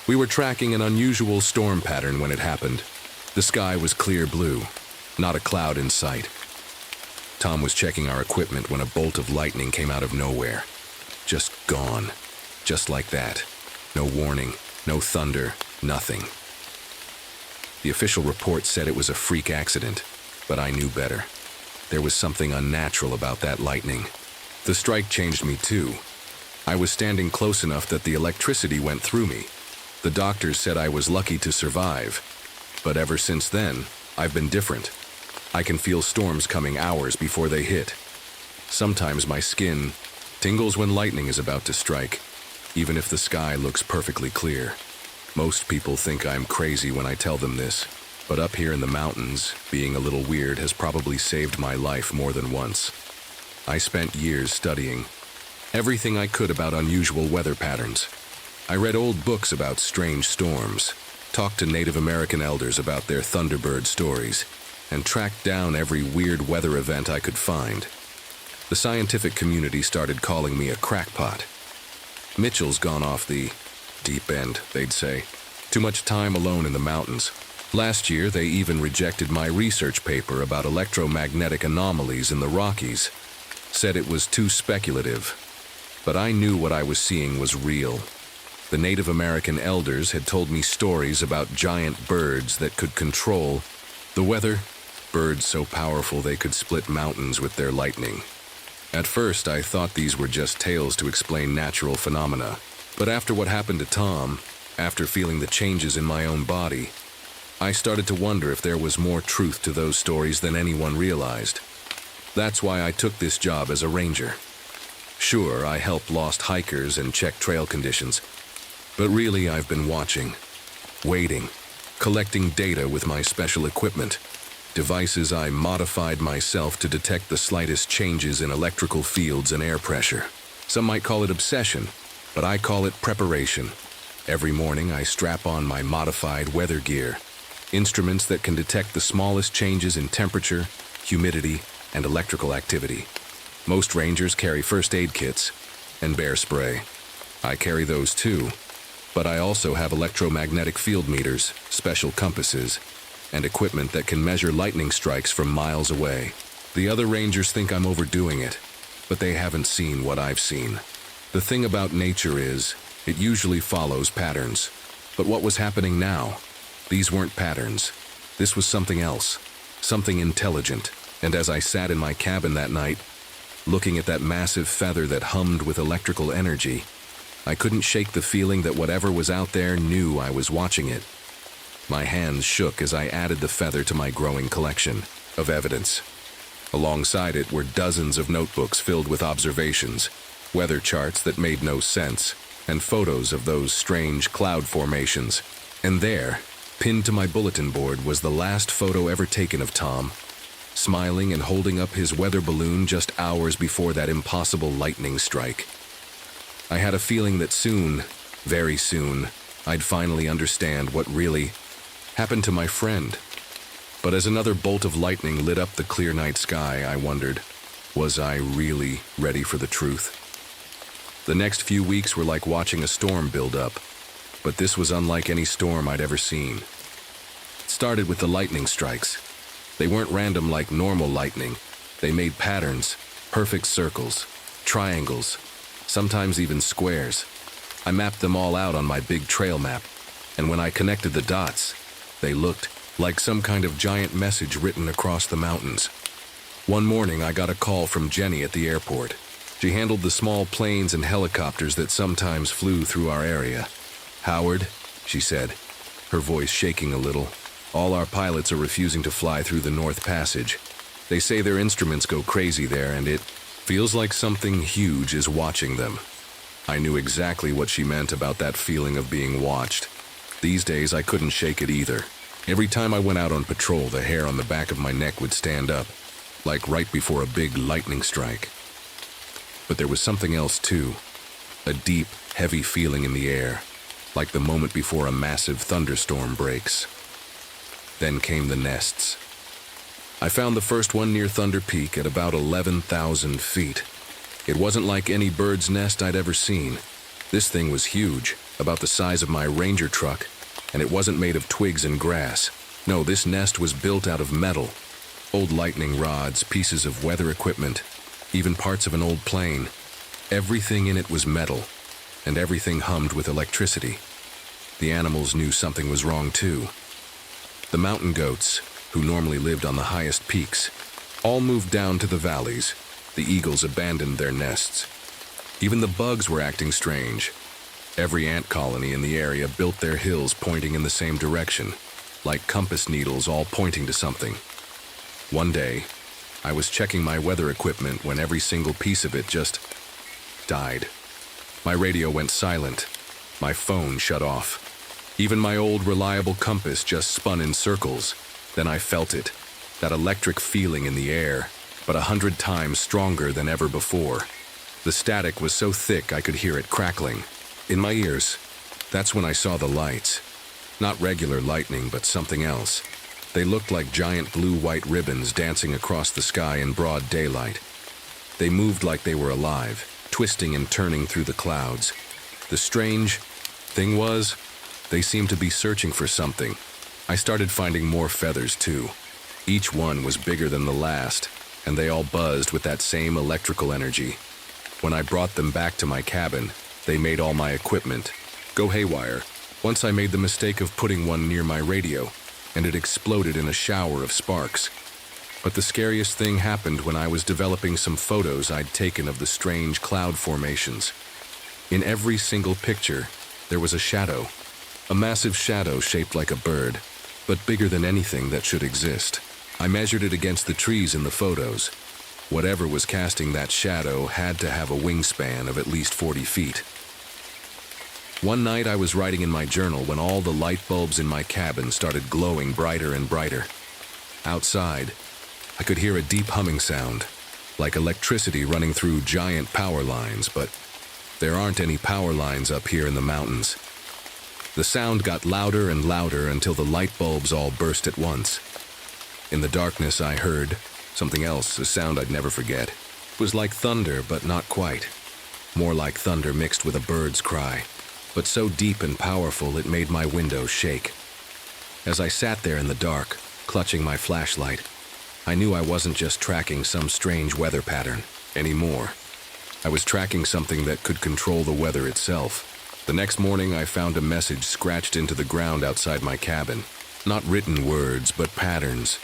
Speaker 1: We were tracking an unusual storm pattern when it happened. The sky was clear blue, not a cloud in sight. Tom was checking our equipment when a bolt of lightning came out of nowhere. Just gone. Just like that. No warning, no thunder, nothing. The official report said it was a freak accident, but I knew better. There was something unnatural about that lightning. The strike changed me too. I was standing close enough that the electricity went through me. The doctors said I was lucky to survive. But ever since then, I've been different. I can feel storms coming hours before they hit. Sometimes my skin tingles when lightning is about to strike, even if the sky looks perfectly clear. Most people think I'm crazy when I tell them this, but up here in the mountains, being a little weird has probably saved my life more than once. I spent years studying everything I could about unusual weather patterns. I read old books about strange storms, talked to Native American elders about their Thunderbird stories, and tracked down every weird weather event I could find. The scientific community started calling me a crackpot. Mitchell's gone off the deep end, they'd say. Too much time alone in the mountains. Last year, they even rejected my research paper about electromagnetic anomalies in the Rockies. Said it was too speculative. But I knew what I was seeing was real. The Native American elders had told me stories about giant birds that could control the weather, birds so powerful they could split mountains with their lightning. At first, I thought these were just tales to explain natural phenomena. But after what happened to Tom, after feeling the changes in my own body, I started to wonder if there was more truth to those stories than anyone realized. That's why I took this job as a ranger. Sure, I help lost hikers and check trail conditions, but really I've been watching, waiting, collecting data with my special equipment, devices I modified myself to detect the slightest changes in electrical fields and air pressure. Some might call it obsession, but I call it preparation. Every morning I strap on my modified weather gear, instruments that can detect the smallest changes in temperature, humidity, and electrical activity. Most rangers carry first aid kits and bear spray. I carry those too, but I also have electromagnetic field meters, special compasses, and equipment that can measure lightning strikes from miles away. The other rangers think I'm overdoing it, but they haven't seen what I've seen. The thing about nature is, it usually follows patterns. But what was happening now? These weren't patterns. This was something else, something intelligent. And as I sat in my cabin that night, looking at that massive feather that hummed with electrical energy, I couldn't shake the feeling that whatever was out there knew I was watching it. My hands shook as I added the feather to my growing collection of evidence. Alongside it were dozens of notebooks filled with observations, weather charts that made no sense, and photos of those strange cloud formations. And there, pinned to my bulletin board, was the last photo ever taken of Tom, smiling and holding up his weather balloon just hours before that impossible lightning strike. I had a feeling that soon, very soon, I'd finally understand what really happened to my friend. But as another bolt of lightning lit up the clear night sky, I wondered, was I really ready for the truth? The next few weeks were like watching a storm build up, but this was unlike any storm I'd ever seen. It started with the lightning strikes. They weren't random like normal lightning. They made patterns, perfect circles, triangles, sometimes even squares. I mapped them all out on my big trail map, and when I connected the dots, they looked like some kind of giant message written across the mountains. One morning, I got a call from Jenny at the airport. She handled the small planes and helicopters that sometimes flew through our area. "Howard," she said, her voice shaking a little, "all our pilots are refusing to fly through the North Passage. They say their instruments go crazy there, and it feels like something huge is watching them." I knew exactly what she meant about that feeling of being watched. These days, I couldn't shake it either. Every time I went out on patrol, the hair on the back of my neck would stand up, like right before a big lightning strike. But there was something else too, a deep, heavy feeling in the air, like the moment before a massive thunderstorm breaks. Then came the nests. I found the first one near Thunder Peak at about 11,000 feet. It wasn't like any bird's nest I'd ever seen. This thing was huge, about the size of my Ranger truck, and it wasn't made of twigs and grass. No, this nest was built out of metal. Old lightning rods, pieces of weather equipment, even parts of an old plane. Everything in it was metal, and everything hummed with electricity. The animals knew something was wrong too. The mountain goats, who normally lived on the highest peaks, all moved down to the valleys. The eagles abandoned their nests. Even the bugs were acting strange. Every ant colony in the area built their hills pointing in the same direction, like compass needles all pointing to something. One day, I was checking my weather equipment when every single piece of it just died. My radio went silent. My phone shut off. Even my old reliable compass just spun in circles. Then I felt it, that electric feeling in the air, but 100 times stronger than ever before. The static was so thick I could hear it crackling. In my ears, that's when I saw the lights. Not regular lightning, but something else. They looked like giant blue-white ribbons dancing across the sky in broad daylight. They moved like they were alive, twisting and turning through the clouds. The strange thing was, they seemed to be searching for something. I started finding more feathers too. Each one was bigger than the last, and they all buzzed with that same electrical energy. When I brought them back to my cabin, they made all my equipment go haywire. Once I made the mistake of putting one near my radio, and it exploded in a shower of sparks. But the scariest thing happened when I was developing some photos I'd taken of the strange cloud formations. In every single picture, there was a shadow. A massive shadow shaped like a bird, but bigger than anything that should exist. I measured it against the trees in the photos. Whatever was casting that shadow had to have a wingspan of at least 40 feet. One night I was writing in my journal when all the light bulbs in my cabin started glowing brighter and brighter. Outside, I could hear a deep humming sound, like electricity running through giant power lines, but there aren't any power lines up here in the mountains. The sound got louder and louder until the light bulbs all burst at once. In the darkness I heard something else, a sound I'd never forget. It was like thunder, but not quite. More like thunder mixed with a bird's cry, but so deep and powerful it made my window shake. As I sat there in the dark, clutching my flashlight, I knew I wasn't just tracking some strange weather pattern anymore. I was tracking something that could control the weather itself. The next morning I found a message scratched into the ground outside my cabin. Not written words, but patterns.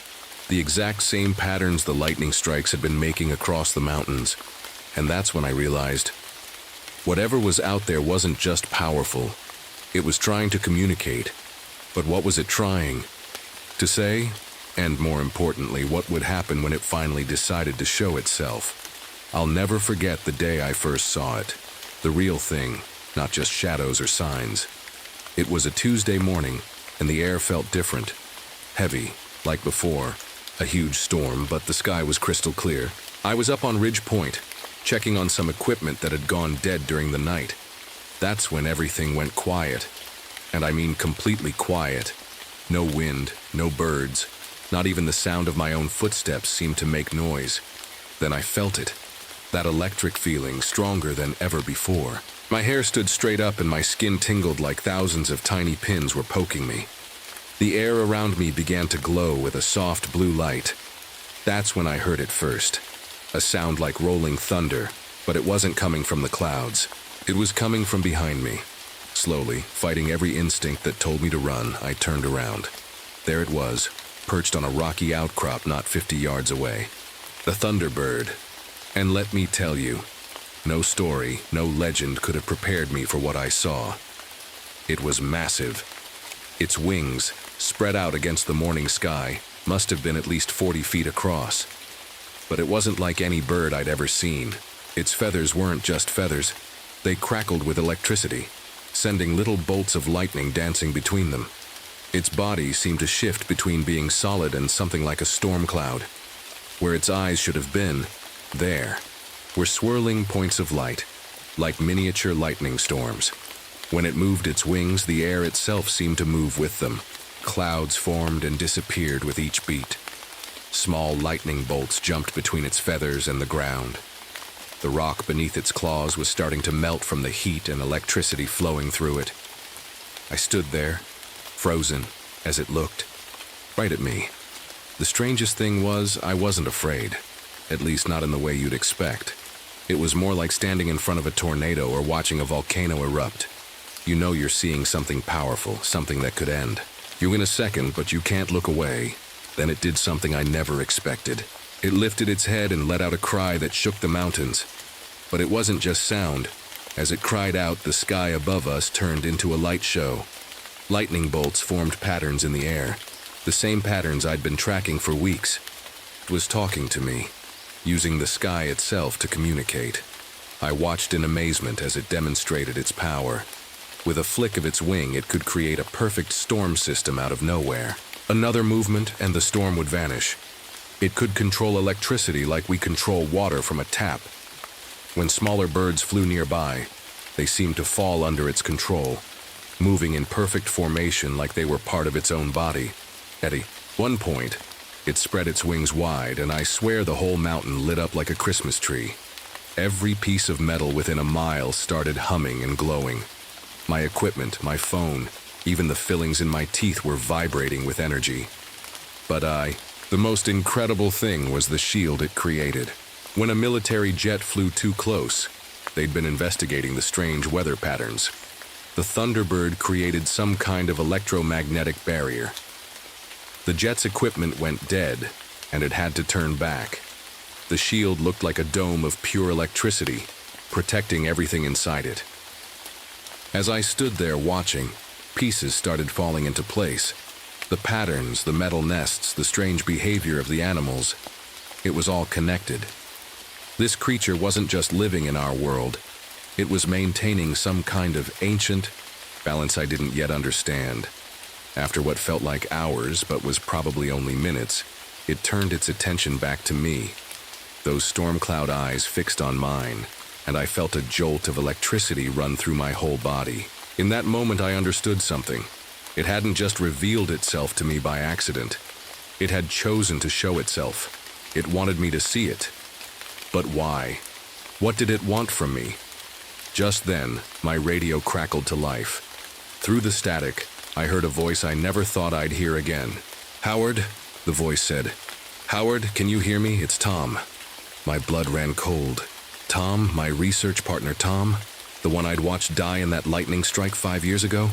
Speaker 1: The exact same patterns the lightning strikes had been making across the mountains. And that's when I realized whatever was out there wasn't just powerful. It was trying to communicate. But what was it trying to say? And more importantly, what would happen when it finally decided to show itself? I'll never forget the day I first saw it. The real thing, not just shadows or signs. It was a Tuesday morning, and the air felt different. Heavy, like before. A huge storm, but the sky was crystal clear. I was up on Ridge Point, checking on some equipment that had gone dead during the night. That's when everything went quiet. And I mean completely quiet. No wind, no birds. Not even the sound of my own footsteps seemed to make noise. Then I felt it. That electric feeling, stronger than ever before. My hair stood straight up and my skin tingled like thousands of tiny pins were poking me. The air around me began to glow with a soft blue light. That's when I heard it first. A sound like rolling thunder, but it wasn't coming from the clouds. It was coming from behind me. Slowly, fighting every instinct that told me to run, I turned around. There it was, perched on a rocky outcrop not 50 yards away. The Thunderbird. And let me tell you, no story, no legend could have prepared me for what I saw. It was massive. Its wings, spread out against the morning sky, must have been at least 40 feet across. But it wasn't like any bird I'd ever seen. Its feathers weren't just feathers. They crackled with electricity, sending little bolts of lightning dancing between them. Its body seemed to shift between being solid and something like a storm cloud. Where its eyes should have been, there, were swirling points of light, like miniature lightning storms. When it moved its wings, the air itself seemed to move with them. Clouds formed and disappeared with each beat. Small lightning bolts jumped between its feathers and the ground. The rock beneath its claws was starting to melt from the heat and electricity flowing through it. I stood there, frozen, as it looked, right at me. The strangest thing was, I wasn't afraid, at least not in the way you'd expect. It was more like standing in front of a tornado or watching a volcano erupt. You know you're seeing something powerful, something that could end. You're in a second, but you can't look away. Then it did something I never expected. It lifted its head and let out a cry that shook the mountains. But it wasn't just sound. As it cried out, the sky above us turned into a light show. Lightning bolts formed patterns in the air, the same patterns I'd been tracking for weeks. It was talking to me, using the sky itself to communicate. I watched in amazement as it demonstrated its power. With a flick of its wing, it could create a perfect storm system out of nowhere. Another movement, and the storm would vanish. It could control electricity like we control water from a tap. When smaller birds flew nearby, they seemed to fall under its control, moving in perfect formation like they were part of its own body. At one point, it spread its wings wide, and I swear the whole mountain lit up like a Christmas tree. Every piece of metal within a mile started humming and glowing. My equipment, my phone, even the fillings in my teeth were vibrating with energy. But the most incredible thing was the shield it created. When a military jet flew too close, they'd been investigating the strange weather patterns. The Thunderbird created some kind of electromagnetic barrier. The jet's equipment went dead, and it had to turn back. The shield looked like a dome of pure electricity, protecting everything inside it. As I stood there watching, pieces started falling into place. The patterns, the metal nests, the strange behavior of the animals. It was all connected. This creature wasn't just living in our world. It was maintaining some kind of ancient balance I didn't yet understand. After what felt like hours, but was probably only minutes, it turned its attention back to me. Those storm cloud eyes fixed on mine, and I felt a jolt of electricity run through my whole body. In that moment, I understood something. It hadn't just revealed itself to me by accident. It had chosen to show itself. It wanted me to see it. But why? What did it want from me? Just then, my radio crackled to life. Through the static, I heard a voice I never thought I'd hear again. "Howard," the voice said. "Howard, can you hear me? It's Tom." My blood ran cold. Tom, my research partner Tom, the one I'd watched die in that lightning strike 5 years ago?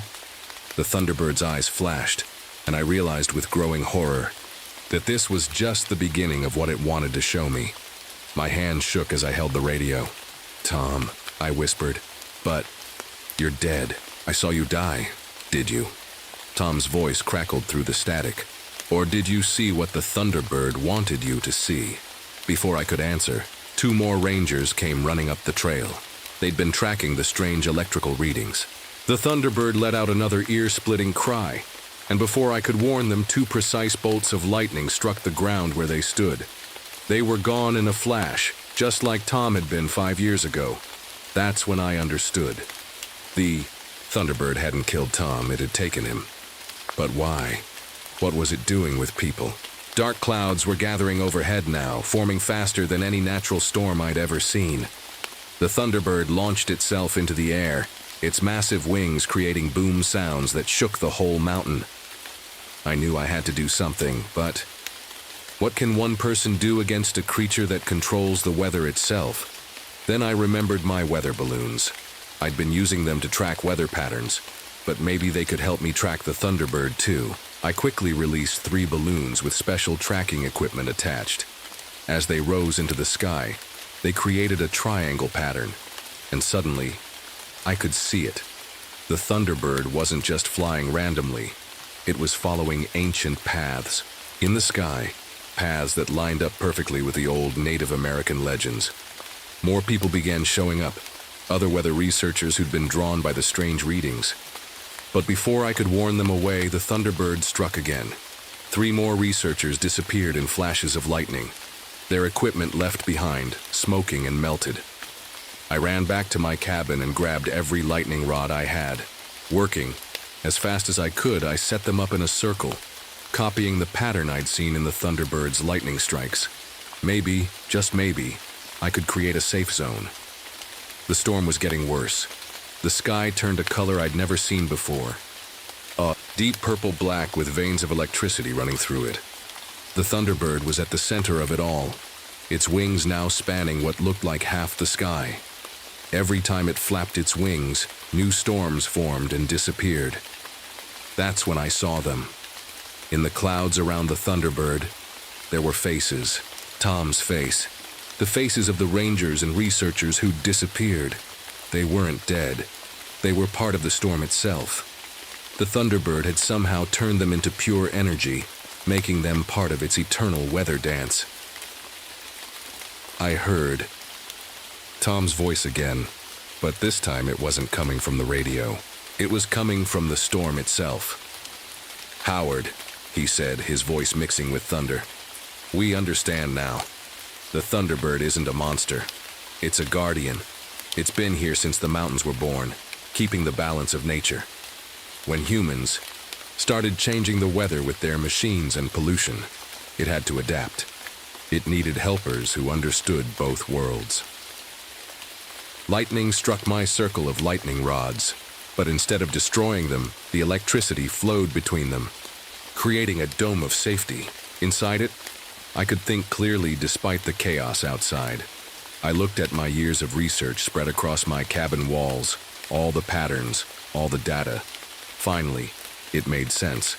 Speaker 1: The Thunderbird's eyes flashed, and I realized with growing horror that this was just the beginning of what it wanted to show me. My hand shook as I held the radio. "Tom," I whispered, "but you're dead. I saw you die. Did you?" Tom's voice crackled through the static. "Or did you see what the Thunderbird wanted you to see?" Before I could answer, 2 more rangers came running up the trail. They'd been tracking the strange electrical readings. The Thunderbird let out another ear-splitting cry, and before I could warn them, 2 precise bolts of lightning struck the ground where they stood. They were gone in a flash, just like Tom had been 5 years ago. That's when I understood. The Thunderbird hadn't killed Tom, it had taken him. But why? What was it doing with people? Dark clouds were gathering overhead now, forming faster than any natural storm I'd ever seen. The Thunderbird launched itself into the air, its massive wings creating boom sounds that shook the whole mountain. I knew I had to do something, but what can one person do against a creature that controls the weather itself? Then I remembered my weather balloons. I'd been using them to track weather patterns, but maybe they could help me track the Thunderbird too. I quickly released 3 balloons with special tracking equipment attached. As they rose into the sky, they created a triangle pattern, and suddenly, I could see it. The Thunderbird wasn't just flying randomly. It was following ancient paths in the sky, paths that lined up perfectly with the old Native American legends. More people began showing up, other weather researchers who'd been drawn by the strange readings. But before I could warn them away, the Thunderbird struck again. 3 more researchers disappeared in flashes of lightning, their equipment left behind, smoking and melted. I ran back to my cabin and grabbed every lightning rod I had. Working, as fast as I could, I set them up in a circle, copying the pattern I'd seen in the Thunderbird's lightning strikes. Maybe, just maybe, I could create a safe zone. The storm was getting worse. The sky turned a color I'd never seen before. A deep purple-black with veins of electricity running through it. The Thunderbird was at the center of it all, its wings now spanning what looked like half the sky. Every time it flapped its wings, new storms formed and disappeared. That's when I saw them. In the clouds around the Thunderbird, there were faces. Tom's face. The faces of the rangers and researchers who'd disappeared. They weren't dead. They were part of the storm itself. The Thunderbird had somehow turned them into pure energy, making them part of its eternal weather dance. I heard Tom's voice again, but this time it wasn't coming from the radio. It was coming from the storm itself. "Howard," he said, his voice mixing with thunder. "We understand now. The Thunderbird isn't a monster. It's a guardian. It's been here since the mountains were born, keeping the balance of nature. When humans started changing the weather with their machines and pollution, it had to adapt. It needed helpers who understood both worlds." Lightning struck my circle of lightning rods, but instead of destroying them, the electricity flowed between them, creating a dome of safety. Inside it, I could think clearly despite the chaos outside. I looked at my years of research spread across my cabin walls, all the patterns, all the data. Finally, it made sense.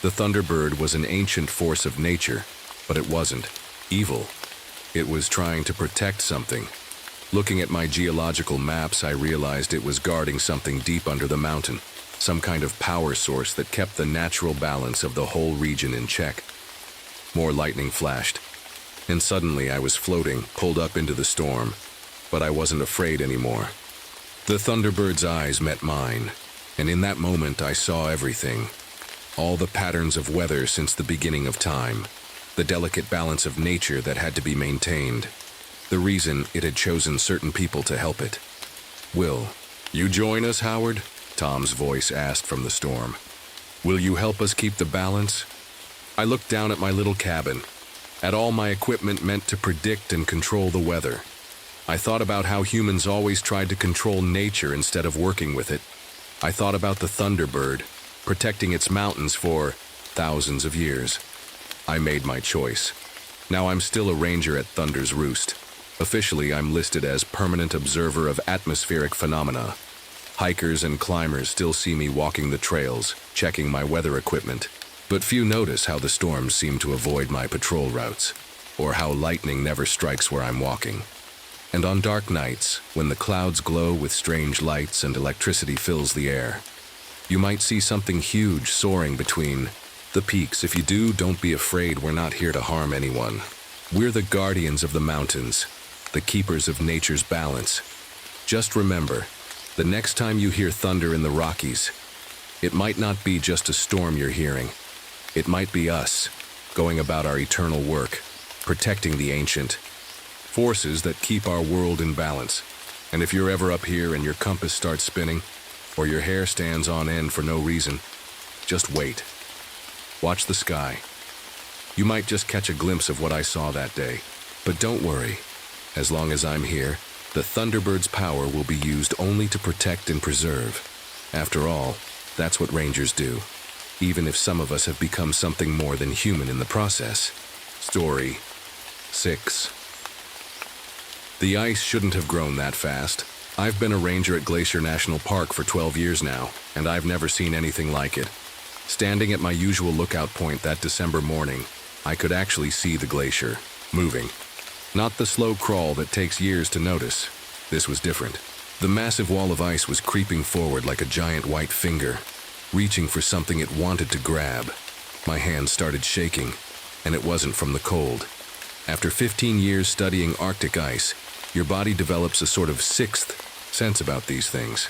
Speaker 1: The Thunderbird was an ancient force of nature, but it wasn't evil. It was trying to protect something. Looking at my geological maps, I realized it was guarding something deep under the mountain, some kind of power source that kept the natural balance of the whole region in check. More lightning flashed, and suddenly I was floating, pulled up into the storm, but I wasn't afraid anymore. The Thunderbird's eyes met mine, and in that moment I saw everything. All the patterns of weather since the beginning of time, the delicate balance of nature that had to be maintained, the reason it had chosen certain people to help it. "Will you join us, Howard?" Tom's voice asked from the storm. "Will you help us keep the balance?" I looked down at my little cabin, at all my equipment meant to predict and control the weather. I thought about how humans always tried to control nature instead of working with it. I thought about the Thunderbird, protecting its mountains for thousands of years. I made my choice. Now I'm still a ranger at Thunder's Roost. Officially, I'm listed as permanent observer of atmospheric phenomena. Hikers and climbers still see me walking the trails, checking my weather equipment. But few notice how the storms seem to avoid my patrol routes, or how lightning never strikes where I'm walking. And on dark nights, when the clouds glow with strange lights and electricity fills the air, you might see something huge soaring between the peaks. If you do, don't be afraid, we're not here to harm anyone. We're the guardians of the mountains, the keepers of nature's balance. Just remember, the next time you hear thunder in the Rockies, it might not be just a storm you're hearing. It might be us, going about our eternal work, protecting the ancient forces that keep our world in balance. And if you're ever up here and your compass starts spinning, or your hair stands on end for no reason, just wait. Watch the sky. You might just catch a glimpse of what I saw that day. But don't worry. As long as I'm here, the Thunderbird's power will be used only to protect and preserve. After all, that's what rangers do, even if some of us have become something more than human in the process. Story 6. The ice shouldn't have grown that fast. I've been a ranger at Glacier National Park for 12 years now, and I've never seen anything like it. Standing at my usual lookout point that December morning, I could actually see the glacier, moving. Not the slow crawl that takes years to notice. This was different. The massive wall of ice was creeping forward like a giant white finger, reaching for something it wanted to grab. My hand started shaking, and it wasn't from the cold. After 15 years studying Arctic ice, your body develops a sort of sixth sense about these things.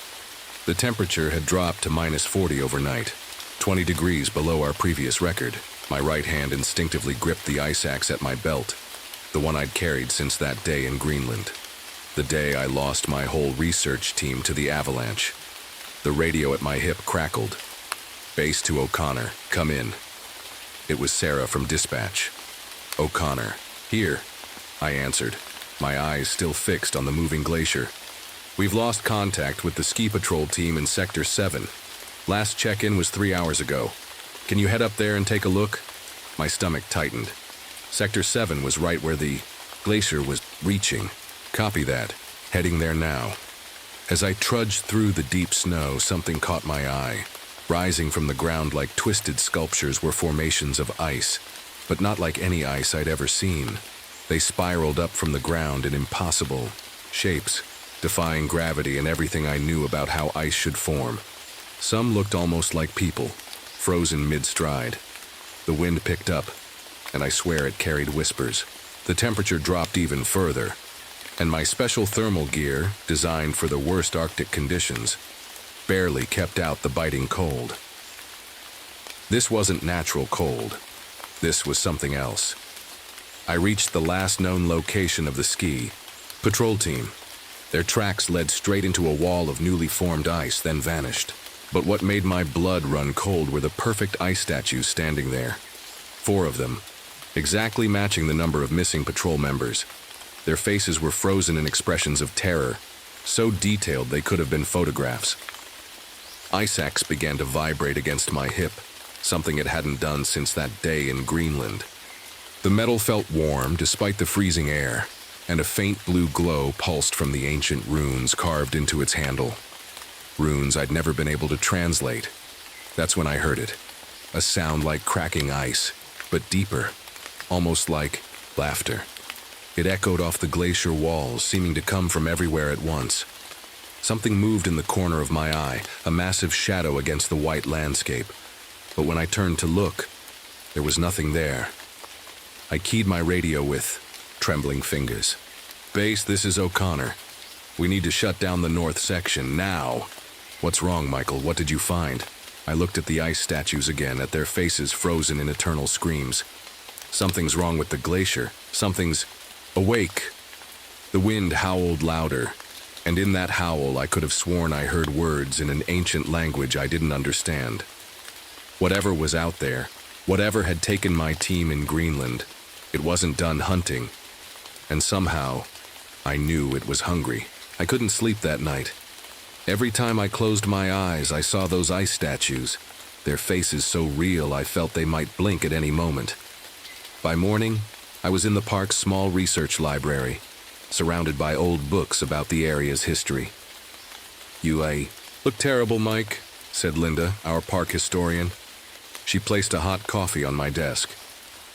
Speaker 1: The temperature had dropped to -40 overnight, 20 degrees below our previous record. My right hand instinctively gripped the ice axe at my belt, the one I'd carried since that day in Greenland. The day I lost my whole research team to the avalanche. The radio at my hip crackled. "Base to O'Connor, come in." It was Sarah from dispatch. "O'Connor, here," I answered, my eyes still fixed on the moving glacier. "We've lost contact with the ski patrol team in Sector 7. Last check-in was 3 hours ago. Can you head up there and take a look?" My stomach tightened. Sector 7 was right where the glacier was reaching. "Copy that. Heading there now." As I trudged through the deep snow, something caught my eye. Rising from the ground like twisted sculptures were formations of ice, but not like any ice I'd ever seen. They spiraled up from the ground in impossible shapes, defying gravity and everything I knew about how ice should form. Some looked almost like people, frozen mid-stride. The wind picked up, and I swear it carried whispers. The temperature dropped even further, and my special thermal gear, designed for the worst Arctic conditions, barely kept out the biting cold. This wasn't natural cold. This was something else. I reached the last known location of the ski patrol team. Their tracks led straight into a wall of newly formed ice, then vanished. But what made my blood run cold were the perfect ice statues standing there. 4 of them, exactly matching the number of missing patrol members. Their faces were frozen in expressions of terror, so detailed they could have been photographs. Ice axe began to vibrate against my hip, something it hadn't done since that day in Greenland. The metal felt warm despite the freezing air, and a faint blue glow pulsed from the ancient runes carved into its handle. Runes I'd never been able to translate. That's when I heard it. A sound like cracking ice, but deeper, almost like laughter. It echoed off the glacier walls, seeming to come from everywhere at once. Something moved in the corner of my eye, a massive shadow against the white landscape. But when I turned to look, there was nothing there. I keyed my radio with trembling fingers. "Base, this is O'Connor. We need to shut down the north section, now." "What's wrong, Michael? What did you find?" I looked at the ice statues again, at their faces frozen in eternal screams. "Something's wrong with the glacier. Something's awake." The wind howled louder, and in that howl I could have sworn I heard words in an ancient language I didn't understand. Whatever was out there, whatever had taken my team in Greenland, it wasn't done hunting. And somehow, I knew it was hungry. I couldn't sleep that night. Every time I closed my eyes, I saw those ice statues, their faces so real I felt they might blink at any moment. By morning, I was in the park's small research library, surrounded by old books about the area's history. "You look terrible, Mike," said Linda, our park historian. She placed a hot coffee on my desk.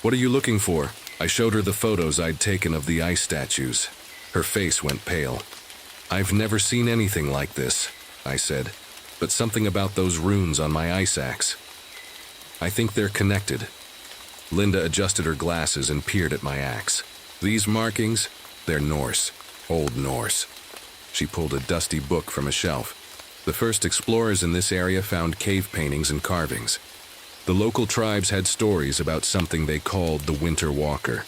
Speaker 1: "What are you looking for?" I showed her the photos I'd taken of the ice statues. Her face went pale. "I've never seen anything like this," I said, "but something about those runes on my ice axe. I think they're connected." Linda adjusted her glasses and peered at my axe. "These markings, they're Norse, Old Norse." She pulled a dusty book from a shelf. "The first explorers in this area found cave paintings and carvings. The local tribes had stories about something they called the Winter Walker."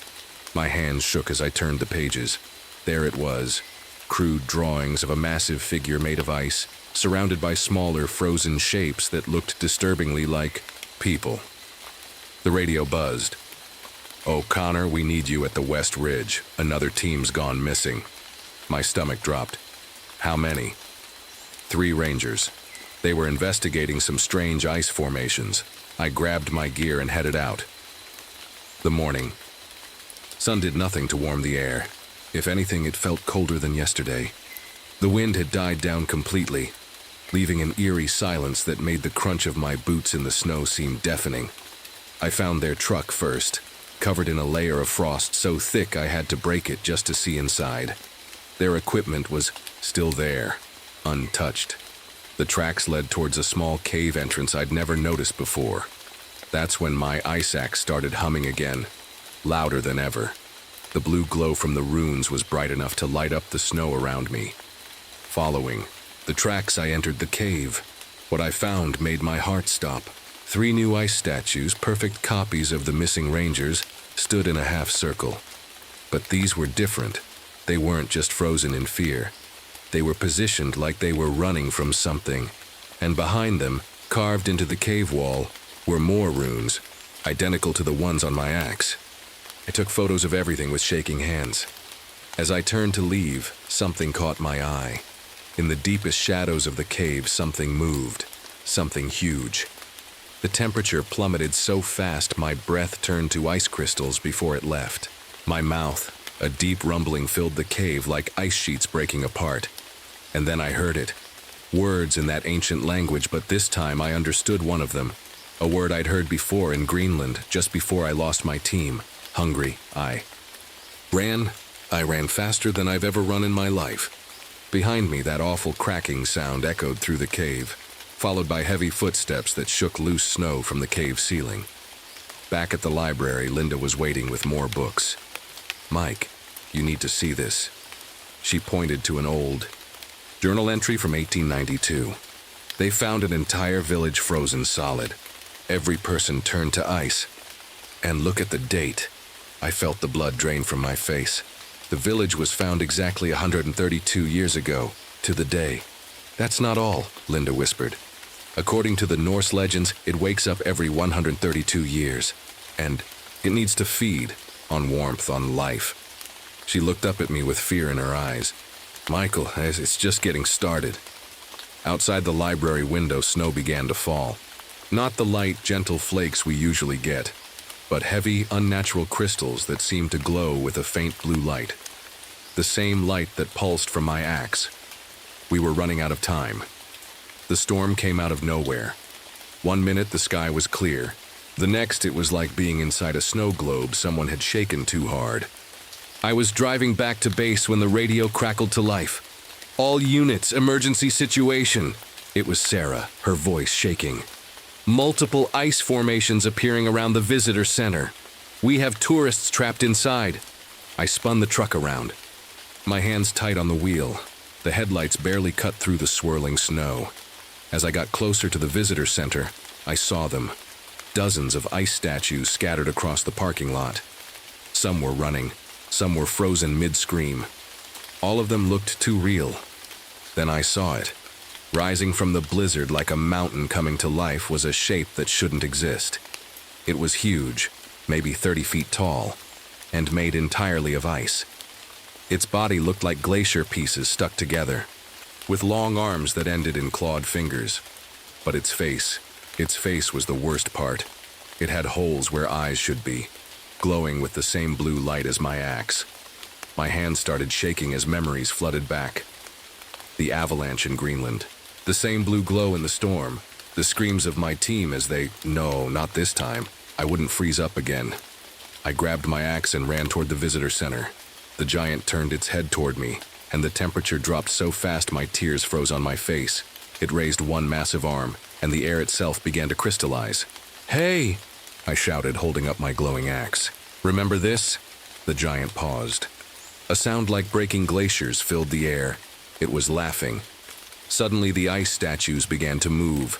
Speaker 1: My hands shook as I turned the pages. There it was, crude drawings of a massive figure made of ice, surrounded by smaller frozen shapes that looked disturbingly like people. The radio buzzed. "O'Connor, we need you at the West Ridge. Another team's gone missing." My stomach dropped. "How many?" 3 rangers. They were investigating some strange ice formations. I grabbed my gear and headed out. The morning. Sun did nothing to warm the air. If anything, it felt colder than yesterday. The wind had died down completely, leaving an eerie silence that made the crunch of my boots in the snow seem deafening. I found their truck first, covered in a layer of frost so thick I had to break it just to see inside. Their equipment was still there, untouched. The tracks led towards a small cave entrance I'd never noticed before. That's when my ice axe started humming again, louder than ever. The blue glow from the runes was bright enough to light up the snow around me. Following the tracks, I entered the cave. What I found made my heart stop. 3 new ice statues, perfect copies of the missing rangers, stood in a half circle. But these were different. They weren't just frozen in fear. They were positioned like they were running from something. And behind them, carved into the cave wall, were more runes, identical to the ones on my axe. I took photos of everything with shaking hands. As I turned to leave, something caught my eye. In the deepest shadows of the cave, something moved. Something huge. The temperature plummeted so fast my breath turned to ice crystals before it left. My mouth, a deep rumbling filled the cave like ice sheets breaking apart. And then I heard it. Words in that ancient language, but this time I understood one of them. A word I'd heard before in Greenland, just before I lost my team. Hungry. I ran faster than I've ever run in my life. Behind me, that awful cracking sound echoed through the cave, followed by heavy footsteps that shook loose snow from the cave ceiling. Back at the library, Linda was waiting with more books. "Mike, you need to see this." She pointed to an old journal entry from 1892. They found an entire village frozen solid. Every person turned to ice. And look at the date. I felt the blood drain from my face. The village was found exactly 132 years ago, to the day. "That's not all," Linda whispered. "According to the Norse legends, it wakes up every 132 years. And it needs to feed on warmth, on life." She looked up at me with fear in her eyes. "Michael, it's just getting started." Outside the library window, snow began to fall. Not the light, gentle flakes we usually get, but heavy, unnatural crystals that seemed to glow with a faint blue light. The same light that pulsed from my axe. We were running out of time. The storm came out of nowhere. 1 minute the sky was clear. The next it was like being inside a snow globe someone had shaken too hard. I was driving back to base when the radio crackled to life. "All units, emergency situation." It was Sarah, her voice shaking. "Multiple ice formations appearing around the visitor center. We have tourists trapped inside." I spun the truck around, my hands tight on the wheel. The headlights barely cut through the swirling snow. As I got closer to the visitor center, I saw them. Dozens of ice statues scattered across the parking lot. Some were running, some were frozen mid-scream. All of them looked too real. Then I saw it. Rising from the blizzard like a mountain coming to life was a shape that shouldn't exist. It was huge, maybe 30 feet tall, and made entirely of ice. Its body looked like glacier pieces stuck together, with long arms that ended in clawed fingers. But its face was the worst part. It had holes where eyes should be, glowing with the same blue light as my axe. My hands started shaking as memories flooded back. The avalanche in Greenland, the same blue glow in the storm, the screams of my team as they, "No, not this time. I wouldn't freeze up again." I grabbed my axe and ran toward the visitor center. The giant turned its head toward me, and the temperature dropped so fast my tears froze on my face. It raised one massive arm, and the air itself began to crystallize. "Hey!" I shouted, holding up my glowing axe. "Remember this?" The giant paused. A sound like breaking glaciers filled the air. It was laughing. Suddenly the ice statues began to move.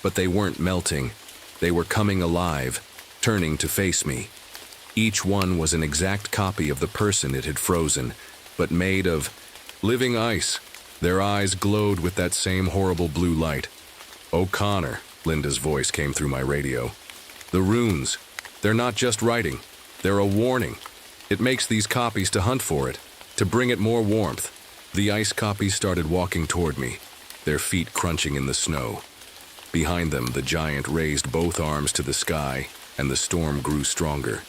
Speaker 1: But they weren't melting. They were coming alive, turning to face me. Each one was an exact copy of the person it had frozen, but made of living ice. Their eyes glowed with that same horrible blue light. "O'Connor," Linda's voice came through my radio. "The runes, they're not just writing. They're a warning. It makes these copies to hunt for it, to bring it more warmth." The ice copies started walking toward me, their feet crunching in the snow. Behind them, the giant raised both arms to the sky, and the storm grew stronger.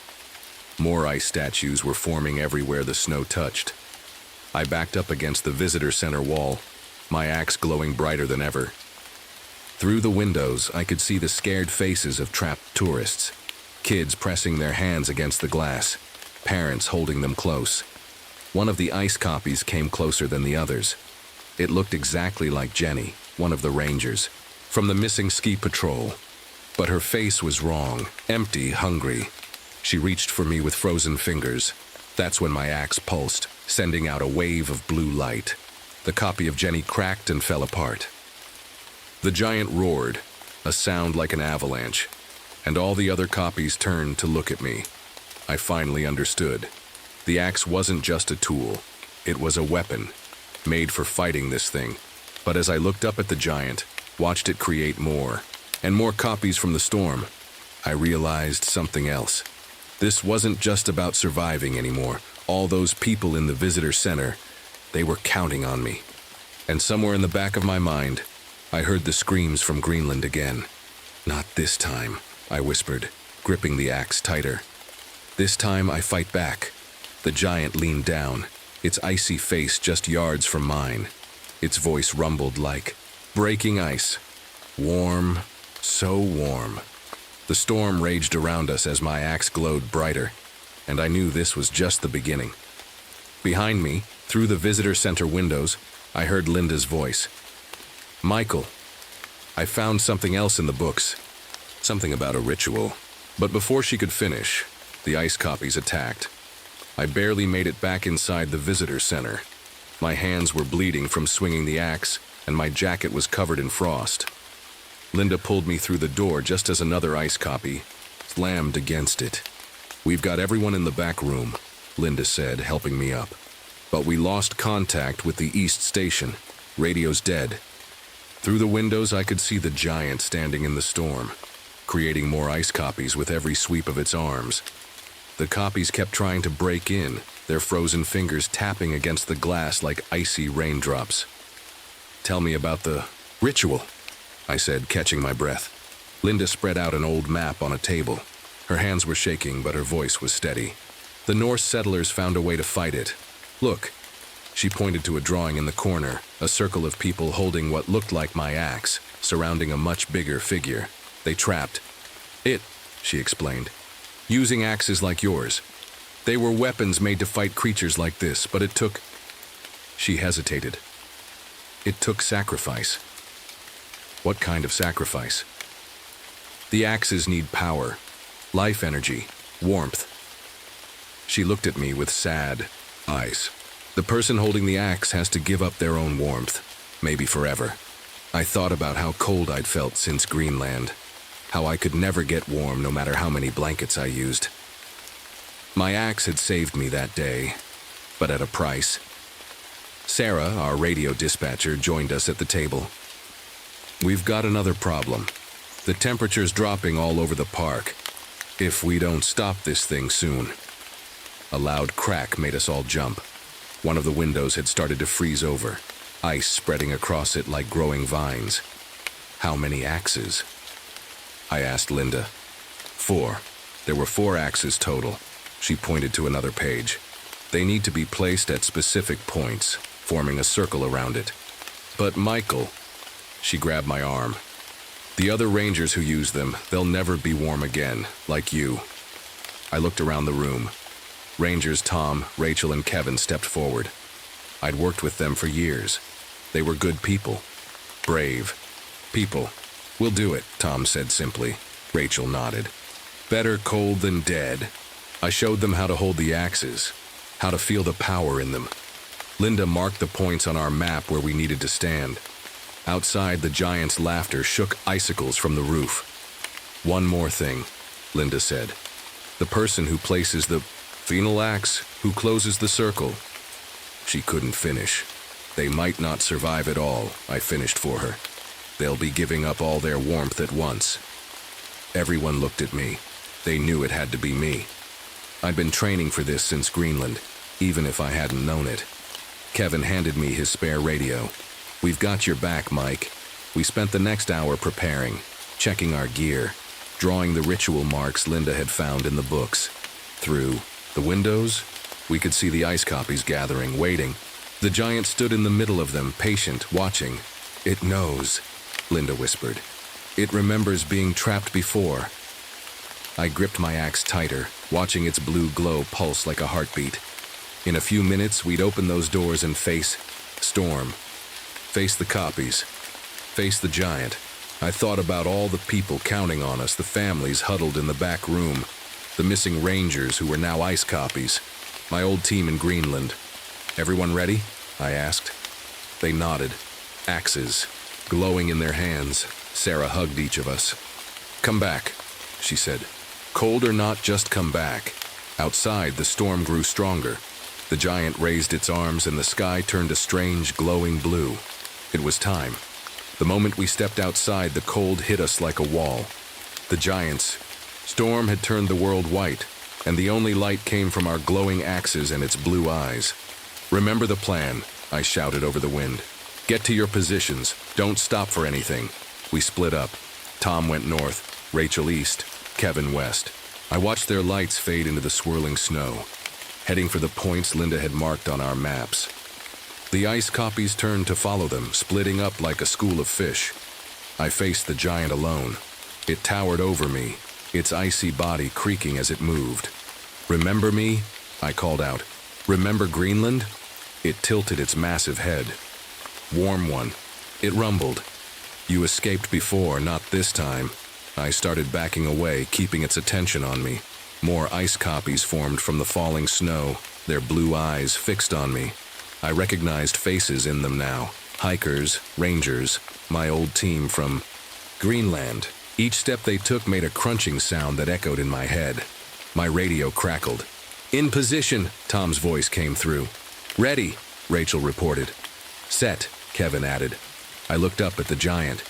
Speaker 1: More ice statues were forming everywhere the snow touched. I backed up against the visitor center wall, my axe glowing brighter than ever. Through the windows, I could see the scared faces of trapped tourists, kids pressing their hands against the glass, parents holding them close. One of the ice copies came closer than the others. It looked exactly like Jenny, one of the rangers, from the missing ski patrol. But her face was wrong, empty, hungry. She reached for me with frozen fingers. That's when my axe pulsed, sending out a wave of blue light. The copy of Jenny cracked and fell apart. The giant roared, a sound like an avalanche, and all the other copies turned to look at me. I finally understood. The axe wasn't just a tool. It was a weapon, made for fighting this thing. But as I looked up at the giant, watched it create more, and more copies from the storm, I realized something else. This wasn't just about surviving anymore. All those people in the visitor center, they were counting on me. And somewhere in the back of my mind, I heard the screams from Greenland again. "Not this time," I whispered, gripping the axe tighter. "This time I fight back." The giant leaned down, its icy face just yards from mine. Its voice rumbled like breaking ice. Warm, so warm. The storm raged around us as my axe glowed brighter, and I knew this was just the beginning. Behind me, through the visitor center windows, I heard Linda's voice. "Michael, I found something else in the books. Something about a ritual." But before she could finish, the ice copies attacked. I barely made it back inside the visitor center. My hands were bleeding from swinging the axe, and my jacket was covered in frost. Linda pulled me through the door just as another ice copy slammed against it. "We've got everyone in the back room," Linda said, helping me up. "But we lost contact with the east station. Radio's dead." Through the windows, I could see the giant standing in the storm, creating more ice copies with every sweep of its arms. The copies kept trying to break in, their frozen fingers tapping against the glass like icy raindrops. "Tell me about the ritual," I said, catching my breath. Linda spread out an old map on a table. Her hands were shaking, but her voice was steady. "The Norse settlers found a way to fight it. Look." She pointed to a drawing in the corner, a circle of people holding what looked like my axe, surrounding a much bigger figure. "They trapped it," she explained, "using axes like yours. They were weapons made to fight creatures like this, but it took..." She hesitated. "It took sacrifice." "What kind of sacrifice?" "The axes need power, life energy, warmth." She looked at me with sad eyes. "The person holding the axe has to give up their own warmth, maybe forever." I thought about how cold I'd felt since Greenland, how I could never get warm no matter how many blankets I used. My axe had saved me that day, but at a price. Sarah, our radio dispatcher, joined us at the table. "We've got another problem. The temperature's dropping all over the park. If we don't stop this thing soon..." A loud crack made us all jump. One of the windows had started to freeze over, ice spreading across it like growing vines. "How many axes?" I asked Linda. "4. There were 4 axes total." She pointed to another page. "They need to be placed at specific points, forming a circle around it." "But Michael..." She grabbed my arm. "The other rangers who use them, they'll never be warm again, like you." I looked around the room. Rangers Tom, Rachel, and Kevin stepped forward. I'd worked with them for years. They were good people. Brave people. "We'll do it," Tom said simply. Rachel nodded. "Better cold than dead." I showed them how to hold the axes, how to feel the power in them. Linda marked the points on our map where we needed to stand. Outside, the giant's laughter shook icicles from the roof. "One more thing," Linda said. "The person who places the phenol axe, who closes the circle..." She couldn't finish. "They might not survive at all," I finished for her. "They'll be giving up all their warmth at once." Everyone looked at me. They knew it had to be me. I'd been training for this since Greenland, even if I hadn't known it. Kevin handed me his spare radio. "We've got your back, Mike." We spent the next hour preparing, checking our gear, drawing the ritual marks Linda had found in the books. Through the windows, we could see the ice copies gathering, waiting. The giant stood in the middle of them, patient, watching. "It knows," Linda whispered. "It remembers being trapped before." I gripped my axe tighter, watching its blue glow pulse like a heartbeat. In a few minutes, we'd open those doors and face storm. Face the copies. Face the giant. I thought about all the people counting on us, the families huddled in the back room, the missing rangers who were now ice copies, my old team in Greenland. Everyone ready? I asked. They nodded. Axes, glowing in their hands. Sarah hugged each of us. Come back, she said. Cold or not, just come back. Outside, the storm grew stronger. The giant raised its arms and the sky turned a strange, glowing blue. It was time. The moment we stepped outside, the cold hit us like a wall. The giant's storm had turned the world white, and the only light came from our glowing axes and its blue eyes. Remember the plan, I shouted over the wind. Get to your positions. Don't stop for anything. We split up. Tom went north, Rachel east, Kevin west. I watched their lights fade into the swirling snow, heading for the points Linda had marked on our maps. The ice copies turned to follow them, splitting up like a school of fish. I faced the giant alone. It towered over me, its icy body creaking as it moved. Remember me? I called out. Remember Greenland? It tilted its massive head. Warm one. It rumbled. You escaped before, not this time. I started backing away, keeping its attention on me. More ice copies formed from the falling snow, their blue eyes fixed on me. I recognized faces in them now. Hikers, rangers, my old team from Greenland. Each step they took made a crunching sound that echoed in my head. My radio crackled. In position, Tom's voice came through. Ready, Rachel reported. Set, Kevin added. I looked up at the giant.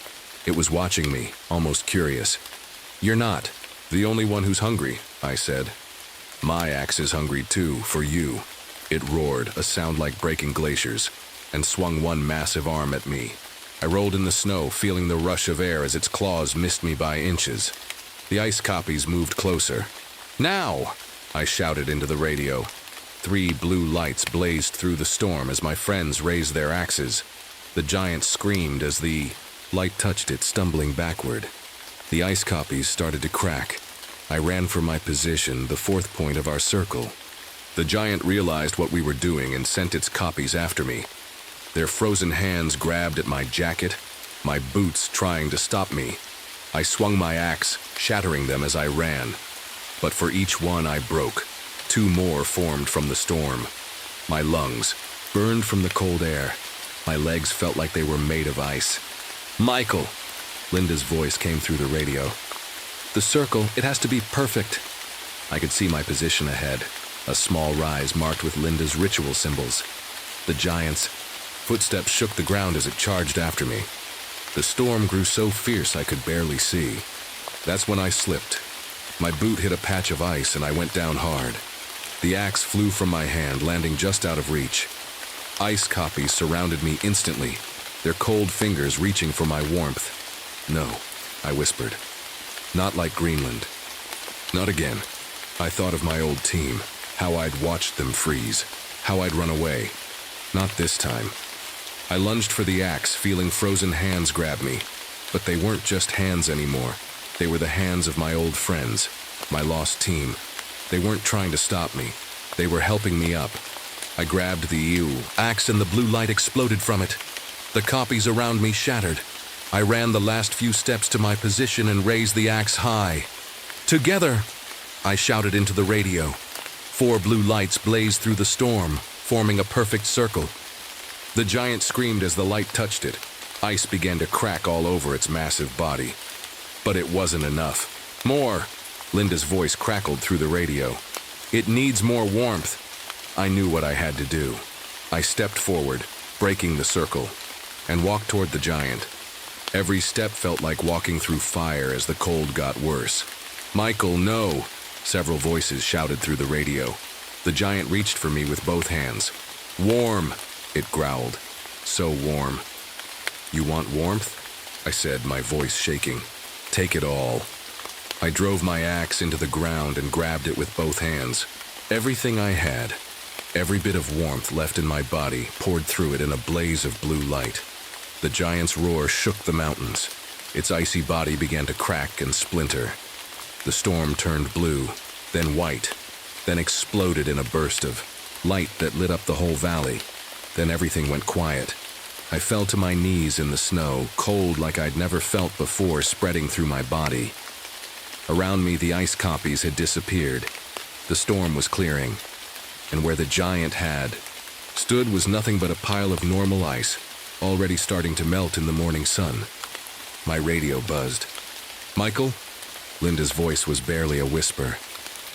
Speaker 1: It was watching me, almost curious. You're not the only one who's hungry, I said. My axe is hungry too, for you. It roared, a sound like breaking glaciers, and swung one massive arm at me. I rolled in the snow, feeling the rush of air as its claws missed me by inches. The ice copies moved closer. Now! I shouted into the radio. 3 blue lights blazed through the storm as my friends raised their axes. The giant screamed as the light touched it, stumbling backward. The ice copies started to crack. I ran for my position, the 4th point of our circle. The giant realized what we were doing and sent its copies after me. Their frozen hands grabbed at my jacket, my boots trying to stop me. I swung my axe, shattering them as I ran. But for each one I broke. 2 more formed from the storm. My lungs burned from the cold air. My legs felt like they were made of ice. Michael! Linda's voice came through the radio. The circle, it has to be perfect. I could see my position ahead, a small rise marked with Linda's ritual symbols. The giant's footsteps shook the ground as it charged after me. The storm grew so fierce I could barely see. That's when I slipped. My boot hit a patch of ice and I went down hard. The axe flew from my hand, landing just out of reach. Ice copies surrounded me instantly, their cold fingers reaching for my warmth. No, I whispered. Not like Greenland. Not again. I thought of my old team, how I'd watched them freeze, how I'd run away. Not this time. I lunged for the axe, feeling frozen hands grab me. But they weren't just hands anymore. They were the hands of my old friends, my lost team. They weren't trying to stop me. They were helping me up. I grabbed the axe and the blue light exploded from it. The copies around me shattered. I ran the last few steps to my position and raised the axe high. Together! I shouted into the radio. 4 blue lights blazed through the storm, forming a perfect circle. The giant screamed as the light touched it. Ice began to crack all over its massive body. But it wasn't enough. More! Linda's voice crackled through the radio. It needs more warmth. I knew what I had to do. I stepped forward, breaking the circle, and walked toward the giant. Every step felt like walking through fire as the cold got worse. Michael, no! Several voices shouted through the radio. The giant reached for me with both hands. Warm! It growled. So warm. You want warmth? I said, my voice shaking. Take it all. I drove my axe into the ground and grabbed it with both hands. Everything I had, every bit of warmth left in my body, poured through it in a blaze of blue light. The giant's roar shook the mountains. Its icy body began to crack and splinter. The storm turned blue, then white, then exploded in a burst of light that lit up the whole valley. Then everything went quiet. I fell to my knees in the snow, cold like I'd never felt before spreading through my body. Around me, the ice copies had disappeared. The storm was clearing, and where the giant had stood was nothing but a pile of normal ice, already starting to melt in the morning sun. My radio buzzed. "Michael?" Linda's voice was barely a whisper.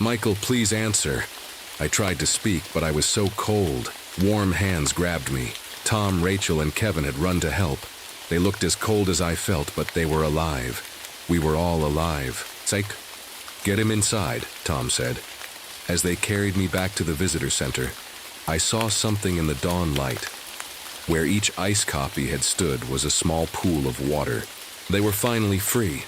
Speaker 1: "Michael, please answer." I tried to speak, but I was so cold. Warm hands grabbed me. Tom, Rachel, and Kevin had run to help. They looked as cold as I felt, but they were alive. We were all alive. "Psych. Get him inside," Tom said. As they carried me back to the visitor center, I saw something in the dawn light. Where each ice copy had stood was a small pool of water. They were finally free.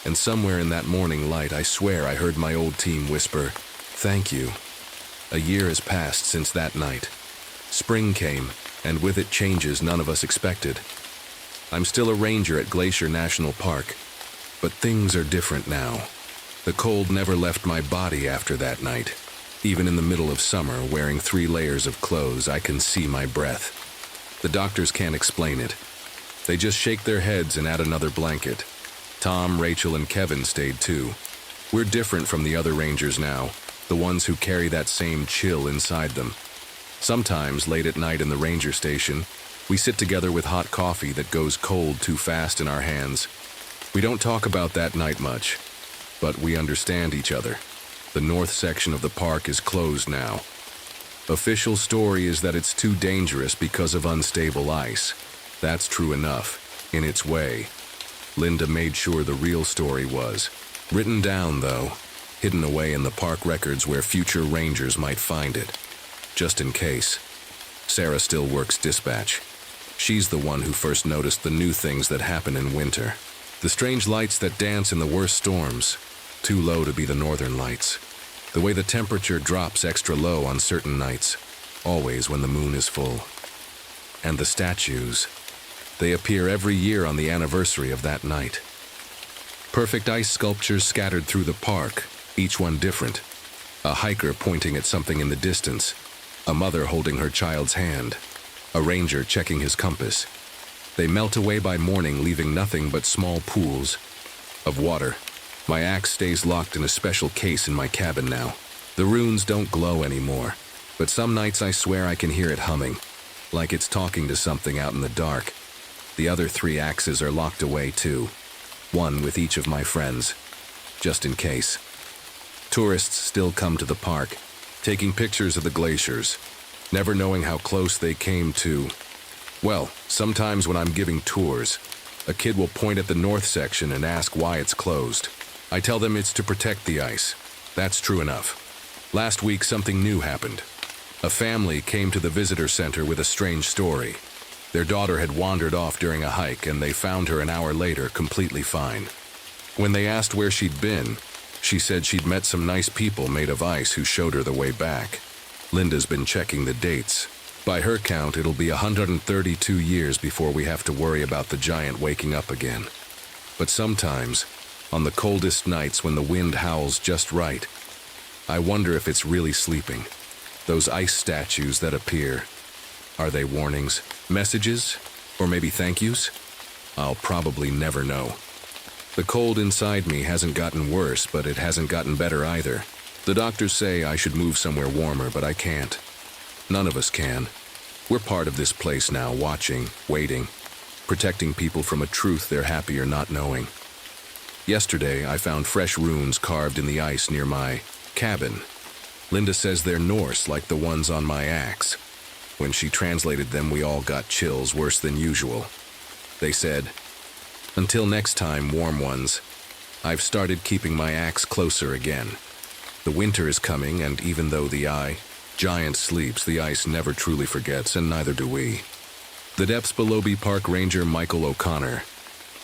Speaker 1: And somewhere in that morning light, I swear I heard my old team whisper, "Thank you." A year has passed since that night. Spring came, and with it changes none of us expected. I'm still a ranger at Glacier National Park, but things are different now. The cold never left my body after that night. Even in the middle of summer, wearing 3 layers of clothes, I can see my breath. The doctors can't explain it. They just shake their heads and add another blanket. Tom, Rachel, and Kevin stayed too. We're different from the other rangers now, the ones who carry that same chill inside them. Sometimes, late at night in the ranger station, we sit together with hot coffee that goes cold too fast in our hands. We don't talk about that night much, but we understand each other. The north section of the park is closed now. Official story is that it's too dangerous because of unstable ice. That's true enough, in its way. Linda made sure the real story was. Written down, though, hidden away in the park records where future rangers might find it. Just in case. Sarah still works dispatch. She's the one who first noticed the new things that happen in winter. The strange lights that dance in the worst storms, too low to be the northern lights. The way the temperature drops extra low on certain nights, always when the moon is full. And the statues. They appear every year on the anniversary of that night. Perfect ice sculptures scattered through the park, each one different. A hiker pointing at something in the distance, a mother holding her child's hand, a ranger checking his compass. They melt away by morning, leaving nothing but small pools of water. My axe stays locked in a special case in my cabin now. The runes don't glow anymore, but some nights I swear I can hear it humming, like it's talking to something out in the dark. The other 3 axes are locked away too, one with each of my friends, just in case. Tourists still come to the park, taking pictures of the glaciers, never knowing how close they came to. Well, sometimes when I'm giving tours, a kid will point at the north section and ask why it's closed. I tell them it's to protect the ice. That's true enough. Last week, something new happened. A family came to the visitor center with a strange story. Their daughter had wandered off during a hike, and they found her an hour later completely fine. When they asked where she'd been, she said she'd met some nice people made of ice who showed her the way back. Linda's been checking the dates. By her count, it'll be 132 years before we have to worry about the giant waking up again. But sometimes, on the coldest nights when the wind howls just right, I wonder if it's really sleeping. Those ice statues that appear, are they warnings, messages, or maybe thank yous? I'll probably never know. The cold inside me hasn't gotten worse, but it hasn't gotten better either. The doctors say I should move somewhere warmer, but I can't. None of us can. We're part of this place now, watching, waiting, protecting people from a truth they're happier not knowing. Yesterday, I found fresh runes carved in the ice near my cabin. Linda says they're Norse, like the ones on my axe. When she translated them, we all got chills worse than usual. They said, "Until next time, warm ones, I've started keeping my axe closer again. The winter is coming, and even though the giant sleeps, the ice never truly forgets, and neither do we." The depths below be Park Ranger Michael O'Connor.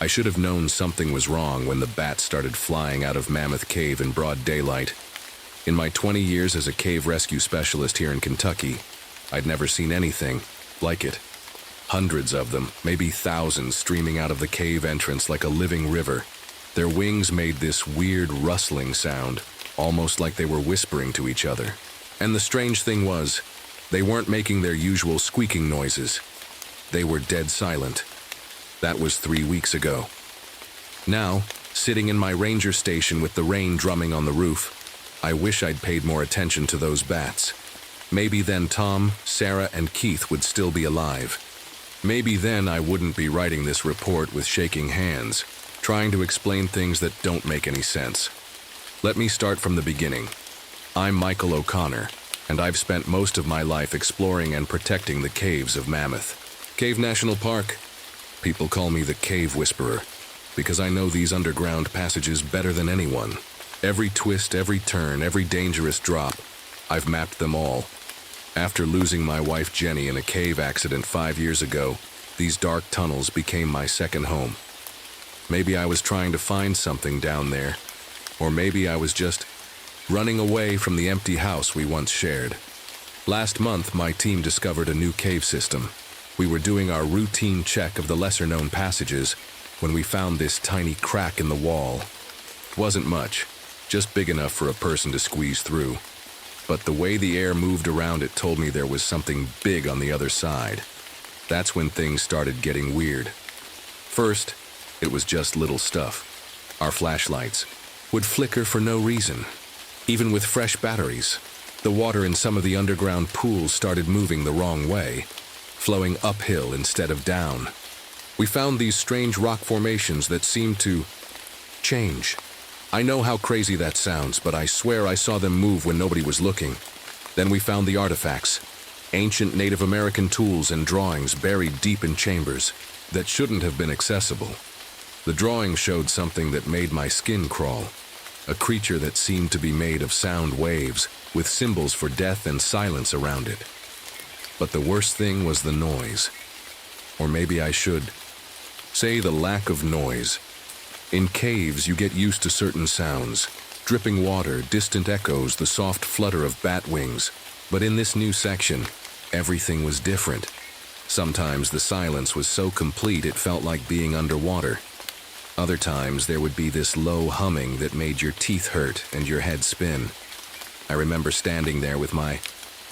Speaker 1: I should have known something was wrong when the bats started flying out of Mammoth Cave in broad daylight. In my 20 years as a cave rescue specialist here in Kentucky, I'd never seen anything like it. Hundreds of them, maybe thousands, streaming out of the cave entrance like a living river. Their wings made this weird rustling sound, almost like they were whispering to each other. And the strange thing was, they weren't making their usual squeaking noises. They were dead silent. That was 3 weeks ago. Now, sitting in my ranger station with the rain drumming on the roof, I wish I'd paid more attention to those bats. Maybe then Tom, Sarah, and Keith would still be alive. Maybe then I wouldn't be writing this report with shaking hands, trying to explain things that don't make any sense. Let me start from the beginning. I'm Michael O'Connor, and I've spent most of my life exploring and protecting the caves of Mammoth Cave National Park. People call me the Cave Whisperer, because I know these underground passages better than anyone. Every twist, every turn, every dangerous drop, I've mapped them all. After losing my wife Jenny in a cave accident 5 years ago, these dark tunnels became my second home. Maybe I was trying to find something down there, or maybe I was just running away from the empty house we once shared. Last month, my team discovered a new cave system. We were doing our routine check of the lesser-known passages when we found this tiny crack in the wall. It wasn't much, just big enough for a person to squeeze through. But the way the air moved around it told me there was something big on the other side. That's when things started getting weird. First, it was just little stuff. Our flashlights would flicker for no reason. Even with fresh batteries, the water in some of the underground pools started moving the wrong way, flowing uphill instead of down. We found these strange rock formations that seemed to change. I know how crazy that sounds, but I swear I saw them move when nobody was looking. Then we found the artifacts, ancient Native American tools and drawings buried deep in chambers that shouldn't have been accessible. The drawing showed something that made my skin crawl, a creature that seemed to be made of sound waves with symbols for death and silence around it. But the worst thing was the noise. Or maybe I should say the lack of noise. In caves, you get used to certain sounds, dripping water, distant echoes, the soft flutter of bat wings. But in this new section, everything was different. Sometimes the silence was so complete it felt like being underwater. Other times there would be this low humming that made your teeth hurt and your head spin. I remember standing there with my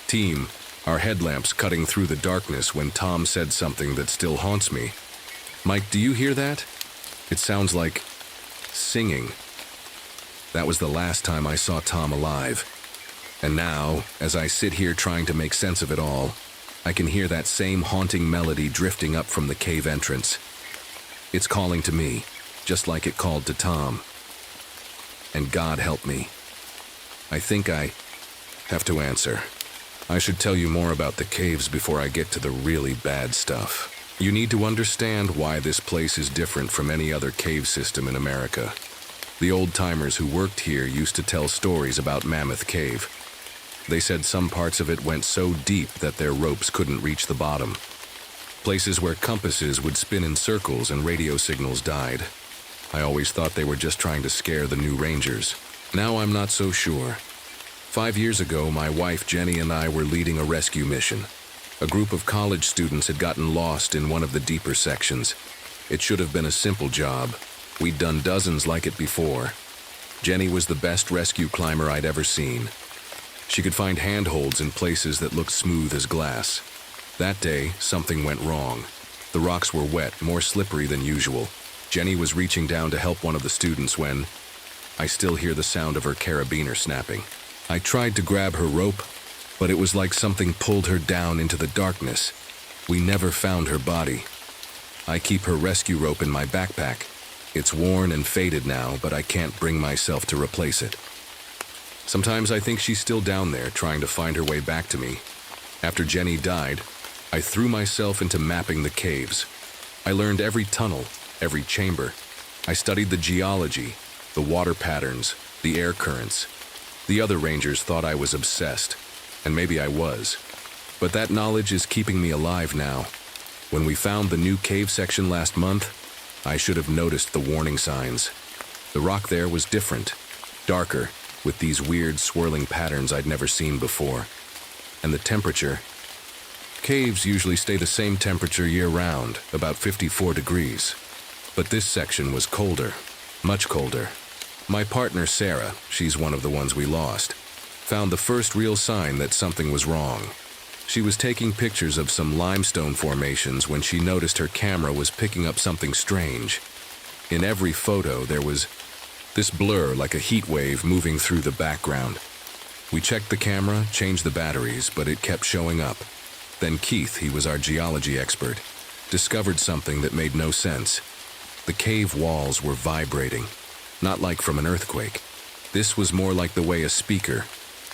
Speaker 1: team, our headlamps cutting through the darkness when Tom said something that still haunts me. "Mike, do you hear that? It sounds like singing." That was the last time I saw Tom alive. And now, as I sit here trying to make sense of it all, I can hear that same haunting melody drifting up from the cave entrance. It's calling to me, just like it called to Tom. And God help me. I think I have to answer. I should tell you more about the caves before I get to the really bad stuff. You need to understand why this place is different from any other cave system in America. The old-timers who worked here used to tell stories about Mammoth Cave. They said some parts of it went so deep that their ropes couldn't reach the bottom. Places where compasses would spin in circles and radio signals died. I always thought they were just trying to scare the new rangers. Now I'm not so sure. 5 years ago, my wife Jenny and I were leading a rescue mission. A group of college students had gotten lost in one of the deeper sections. It should have been a simple job. We'd done dozens like it before. Jenny was the best rescue climber I'd ever seen. She could find handholds in places that looked smooth as glass. That day, something went wrong. The rocks were wet, more slippery than usual. Jenny was reaching down to help one of the students when I still hear the sound of her carabiner snapping. I tried to grab her rope, but it was like something pulled her down into the darkness. We never found her body. I keep her rescue rope in my backpack. It's worn and faded now, but I can't bring myself to replace it. Sometimes I think she's still down there, trying to find her way back to me. After Jenny died, I threw myself into mapping the caves. I learned every tunnel, every chamber. I studied the geology, the water patterns, the air currents. The other rangers thought I was obsessed, and maybe I was. But that knowledge is keeping me alive now. When we found the new cave section last month, I should have noticed the warning signs. The rock there was different, darker, with these weird swirling patterns I'd never seen before. And the temperature. Caves usually stay the same temperature year-round, about 54 degrees. But this section was colder, much colder. My partner, Sarah, she's one of the ones we lost, found the first real sign that something was wrong. She was taking pictures of some limestone formations when she noticed her camera was picking up something strange. In every photo, there was this blur like a heat wave moving through the background. We checked the camera, changed the batteries, but it kept showing up. Then Keith, he was our geology expert, discovered something that made no sense. The cave walls were vibrating, not like from an earthquake. This was more like the way a speaker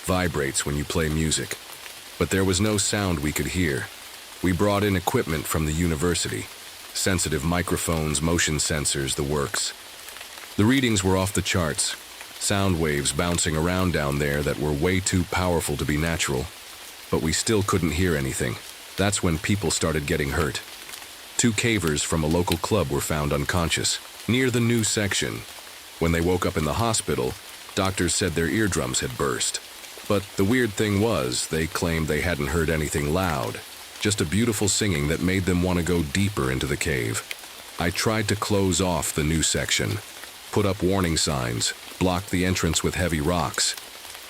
Speaker 1: vibrates when you play music. But there was no sound we could hear. We brought in equipment from the university, sensitive microphones, motion sensors, the works. The readings were off the charts, sound waves bouncing around down there that were way too powerful to be natural. But we still couldn't hear anything. That's when people started getting hurt. 2 cavers from a local club were found unconscious, near the new section. When they woke up in the hospital, doctors said their eardrums had burst. But the weird thing was, they claimed they hadn't heard anything loud, just a beautiful singing that made them want to go deeper into the cave. I tried to close off the new section, put up warning signs, blocked the entrance with heavy rocks,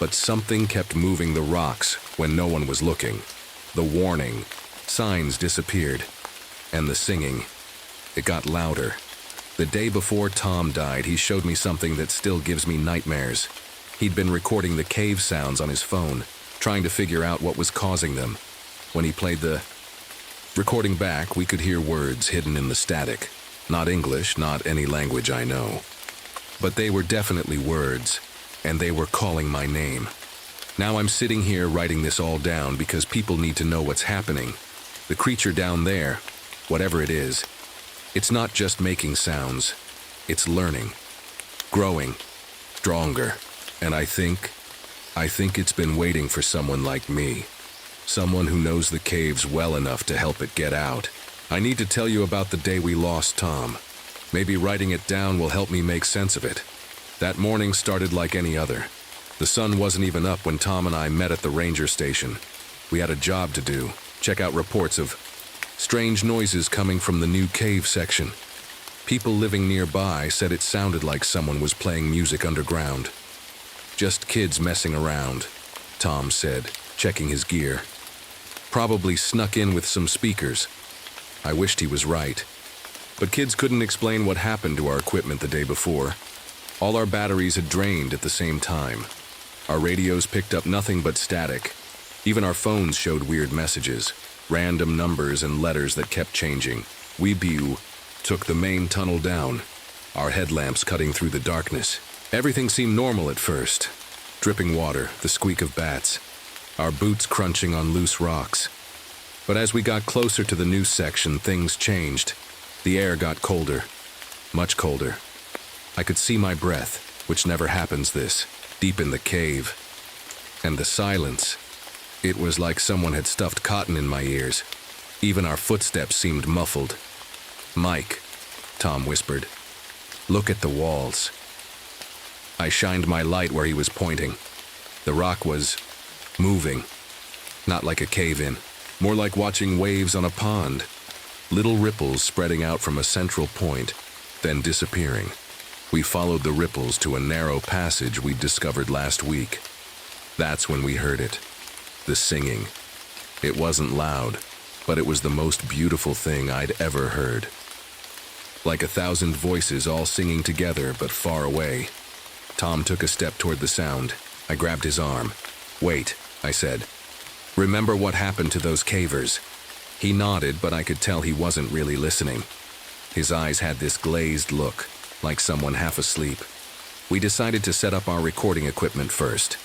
Speaker 1: but something kept moving the rocks when no one was looking. The warning signs disappeared, and the singing, it got louder. The day before Tom died, he showed me something that still gives me nightmares. He'd been recording the cave sounds on his phone, trying to figure out what was causing them. When he played the recording back, we could hear words hidden in the static. Not English, not any language I know. But they were definitely words, and they were calling my name. Now I'm sitting here writing this all down because people need to know what's happening. The creature down there, whatever it is, it's not just making sounds. It's learning, growing, stronger. And I think it's been waiting for someone like me. Someone who knows the caves well enough to help it get out. I need to tell you about the day we lost Tom. Maybe writing it down will help me make sense of it. That morning started like any other. The sun wasn't even up when Tom and I met at the ranger station. We had a job to do, check out reports of strange noises coming from the new cave section. People living nearby said it sounded like someone was playing music underground. Just kids messing around, Tom said, checking his gear. Probably snuck in with some speakers. I wished he was right. But kids couldn't explain what happened to our equipment the day before. All our batteries had drained at the same time. Our radios picked up nothing but static. Even our phones showed weird messages, random numbers and letters that kept changing. We took the main tunnel down, our headlamps cutting through the darkness. Everything seemed normal at first. Dripping water, the squeak of bats, our boots crunching on loose rocks. But as we got closer to the new section, things changed. The air got colder, much colder. I could see my breath, which never happens this, deep in the cave. And the silence. It was like someone had stuffed cotton in my ears. Even our footsteps seemed muffled. "Mike," Tom whispered, "look at the walls." I shined my light where he was pointing. The rock was moving, not like a cave-in, more like watching waves on a pond. Little ripples spreading out from a central point, then disappearing. We followed the ripples to a narrow passage we'd discovered last week. That's when we heard it, the singing. It wasn't loud, but it was the most beautiful thing I'd ever heard. Like 1,000 voices all singing together but far away. Tom took a step toward the sound. I grabbed his arm. "Wait," I said. "Remember what happened to those cavers?" He nodded, but I could tell he wasn't really listening. His eyes had this glazed look, like someone half asleep. We decided to set up our recording equipment first.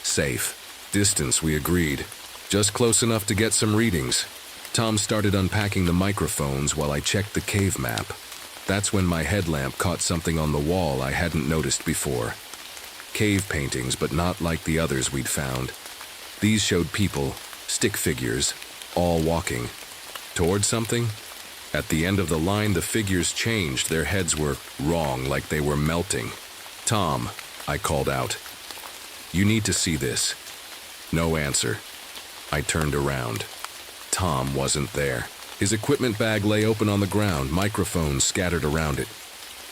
Speaker 1: Safe. Distance, we agreed. Just close enough to get some readings. Tom started unpacking the microphones while I checked the cave map. That's when my headlamp caught something on the wall I hadn't noticed before. Cave paintings, but not like the others we'd found. These showed people, stick figures, all walking. Toward something? At the end of the line, the figures changed. Their heads were wrong, like they were melting. "Tom," I called out. "You need to see this." No answer. I turned around. Tom wasn't there. His equipment bag lay open on the ground, microphones scattered around it.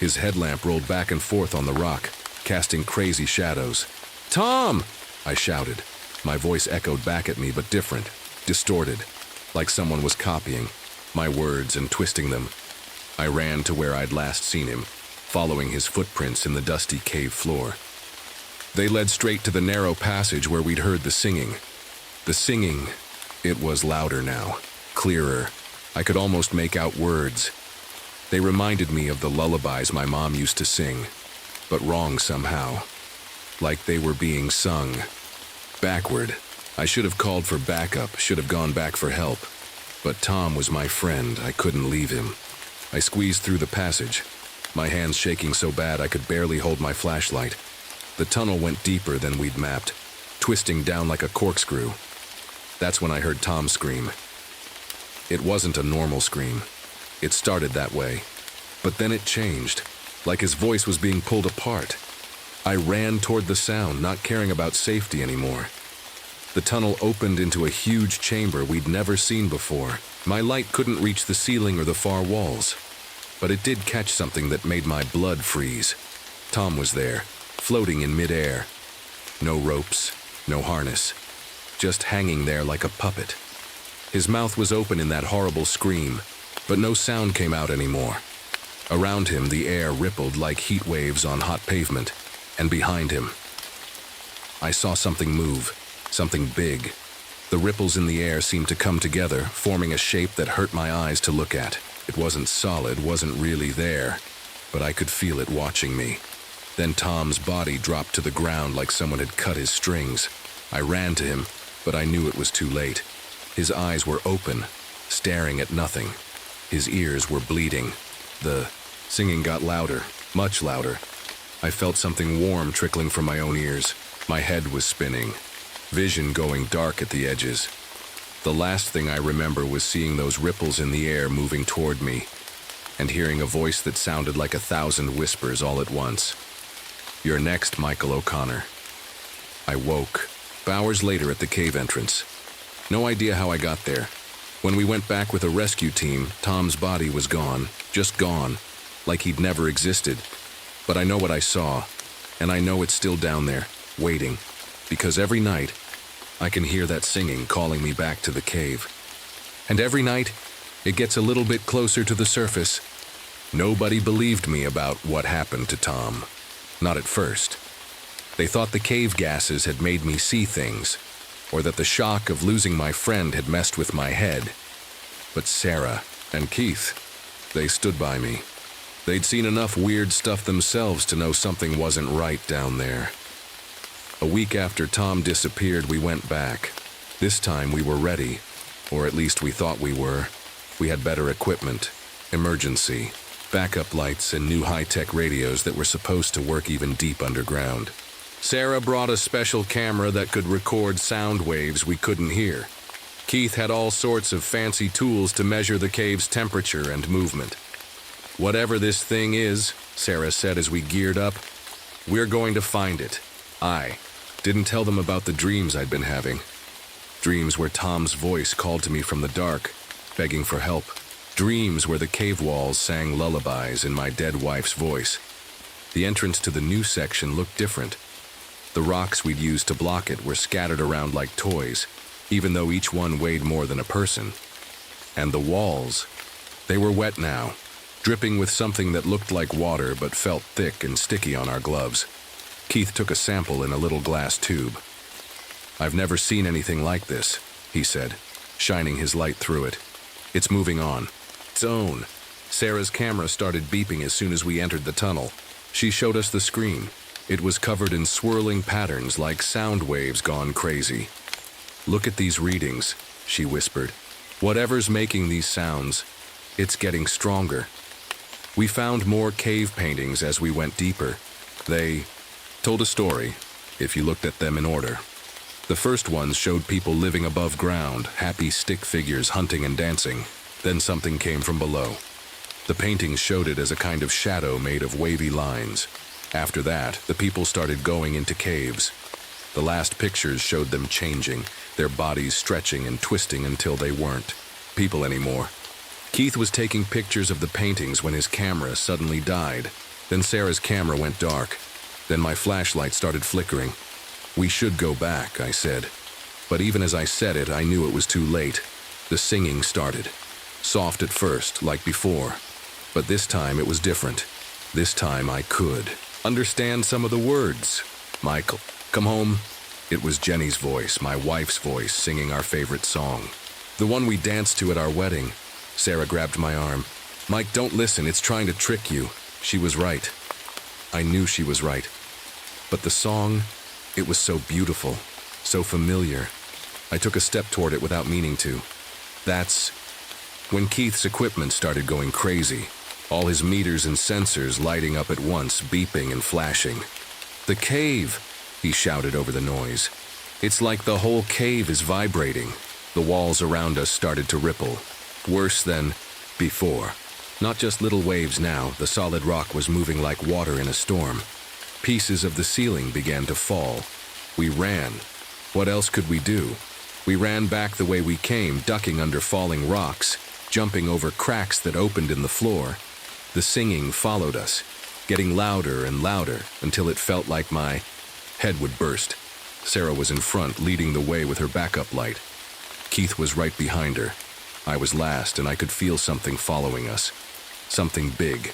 Speaker 1: His headlamp rolled back and forth on the rock, casting crazy shadows. "Tom!" I shouted. My voice echoed back at me, but different. distorted, like someone was copying my words and twisting them. I ran to where I'd last seen him, following his footprints in the dusty cave floor. They led straight to the narrow passage where we'd heard the singing. The singing, it was louder now, clearer. I could almost make out words. They reminded me of the lullabies my mom used to sing, but wrong somehow. Like they were being sung. Backward. I should have called for backup, should have gone back for help. But Tom was my friend, I couldn't leave him. I squeezed through the passage, my hands shaking so bad I could barely hold my flashlight. The tunnel went deeper than we'd mapped, twisting down like a corkscrew. That's when I heard Tom scream. It wasn't a normal scream. It started that way. But then it changed, like his voice was being pulled apart. I ran toward the sound, not caring about safety anymore. The tunnel opened into a huge chamber we'd never seen before. My light couldn't reach the ceiling or the far walls, but it did catch something that made my blood freeze. Tom was there, floating in midair. No ropes, no harness, just hanging there like a puppet. His mouth was open in that horrible scream, but no sound came out anymore. Around him, the air rippled like heat waves on hot pavement, and behind him, I saw something move, something big. The ripples in the air seemed to come together, forming a shape that hurt my eyes to look at. It wasn't solid, wasn't really there, but I could feel it watching me. Then Tom's body dropped to the ground like someone had cut his strings. I ran to him, but I knew it was too late. His eyes were open, staring at nothing. His ears were bleeding. The singing got louder, much louder. I felt something warm trickling from my own ears. My head was spinning, vision going dark at the edges. The last thing I remember was seeing those ripples in the air moving toward me, and hearing a voice that sounded like 1,000 whispers all at once. "You're next, Michael O'Connor." I woke, hours later at the cave entrance. No idea how I got there. When we went back with a rescue team, Tom's body was gone, just gone, like he'd never existed. But I know what I saw, and I know it's still down there, waiting, because every night, I can hear that singing calling me back to the cave. And every night, it gets a little bit closer to the surface. Nobody believed me about what happened to Tom. Not at first. They thought the cave gases had made me see things, or that the shock of losing my friend had messed with my head. But Sarah and Keith, they stood by me. They'd seen enough weird stuff themselves to know something wasn't right down there. A week after Tom disappeared, we went back. This time we were ready, or at least we thought we were. We had better equipment, emergency, backup lights, and new high-tech radios that were supposed to work even deep underground. Sarah brought a special camera that could record sound waves we couldn't hear. Keith had all sorts of fancy tools to measure the cave's temperature and movement. "Whatever this thing is," Sarah said as we geared up, "we're going to find it." I didn't tell them about the dreams I'd been having. Dreams where Tom's voice called to me from the dark, begging for help. Dreams where the cave walls sang lullabies in my dead wife's voice. The entrance to the new section looked different. The rocks we'd used to block it were scattered around like toys, even though each one weighed more than a person. And the walls, they were wet now, dripping with something that looked like water but felt thick and sticky on our gloves. Keith took a sample in a little glass tube. "I've never seen anything like this," he said, shining his light through it. "It's moving on. Its own." Sarah's camera started beeping as soon as we entered the tunnel. She showed us the screen. It was covered in swirling patterns like sound waves gone crazy. "Look at these readings," she whispered. "Whatever's making these sounds, it's getting stronger." We found more cave paintings as we went deeper. They told a story, if you looked at them in order. The first ones showed people living above ground, happy stick figures hunting and dancing. Then something came from below. The paintings showed it as a kind of shadow made of wavy lines. After that, the people started going into caves. The last pictures showed them changing, their bodies stretching and twisting until they weren't people anymore. Keith was taking pictures of the paintings when his camera suddenly died. Then Sarah's camera went dark. Then my flashlight started flickering. "We should go back," I said. But even as I said it, I knew it was too late. The singing started. Soft at first, like before. But this time it was different. This time I could understand some of the words. Michael, come home. It was Jenny's voice, my wife's voice, singing our favorite song. The one we danced to at our wedding. Sarah grabbed my arm. Mike, don't listen, it's trying to trick you. She was right. I knew she was right. But the song, it was so beautiful, so familiar. I took a step toward it without meaning to. That's when Keith's equipment started going crazy, all his meters and sensors lighting up at once, beeping and flashing. The cave, he shouted over the noise. It's like the whole cave is vibrating. The walls around us started to ripple. Worse than before. Not just little waves now, the solid rock was moving like water in a storm. Pieces of the ceiling began to fall. We ran. What else could we do? We ran back the way we came, ducking under falling rocks, jumping over cracks that opened in the floor. The singing followed us, getting louder and louder until it felt like my head would burst. Sarah was in front, leading the way with her backup light. Keith was right behind her. I was last, and I could feel something following us. Something big,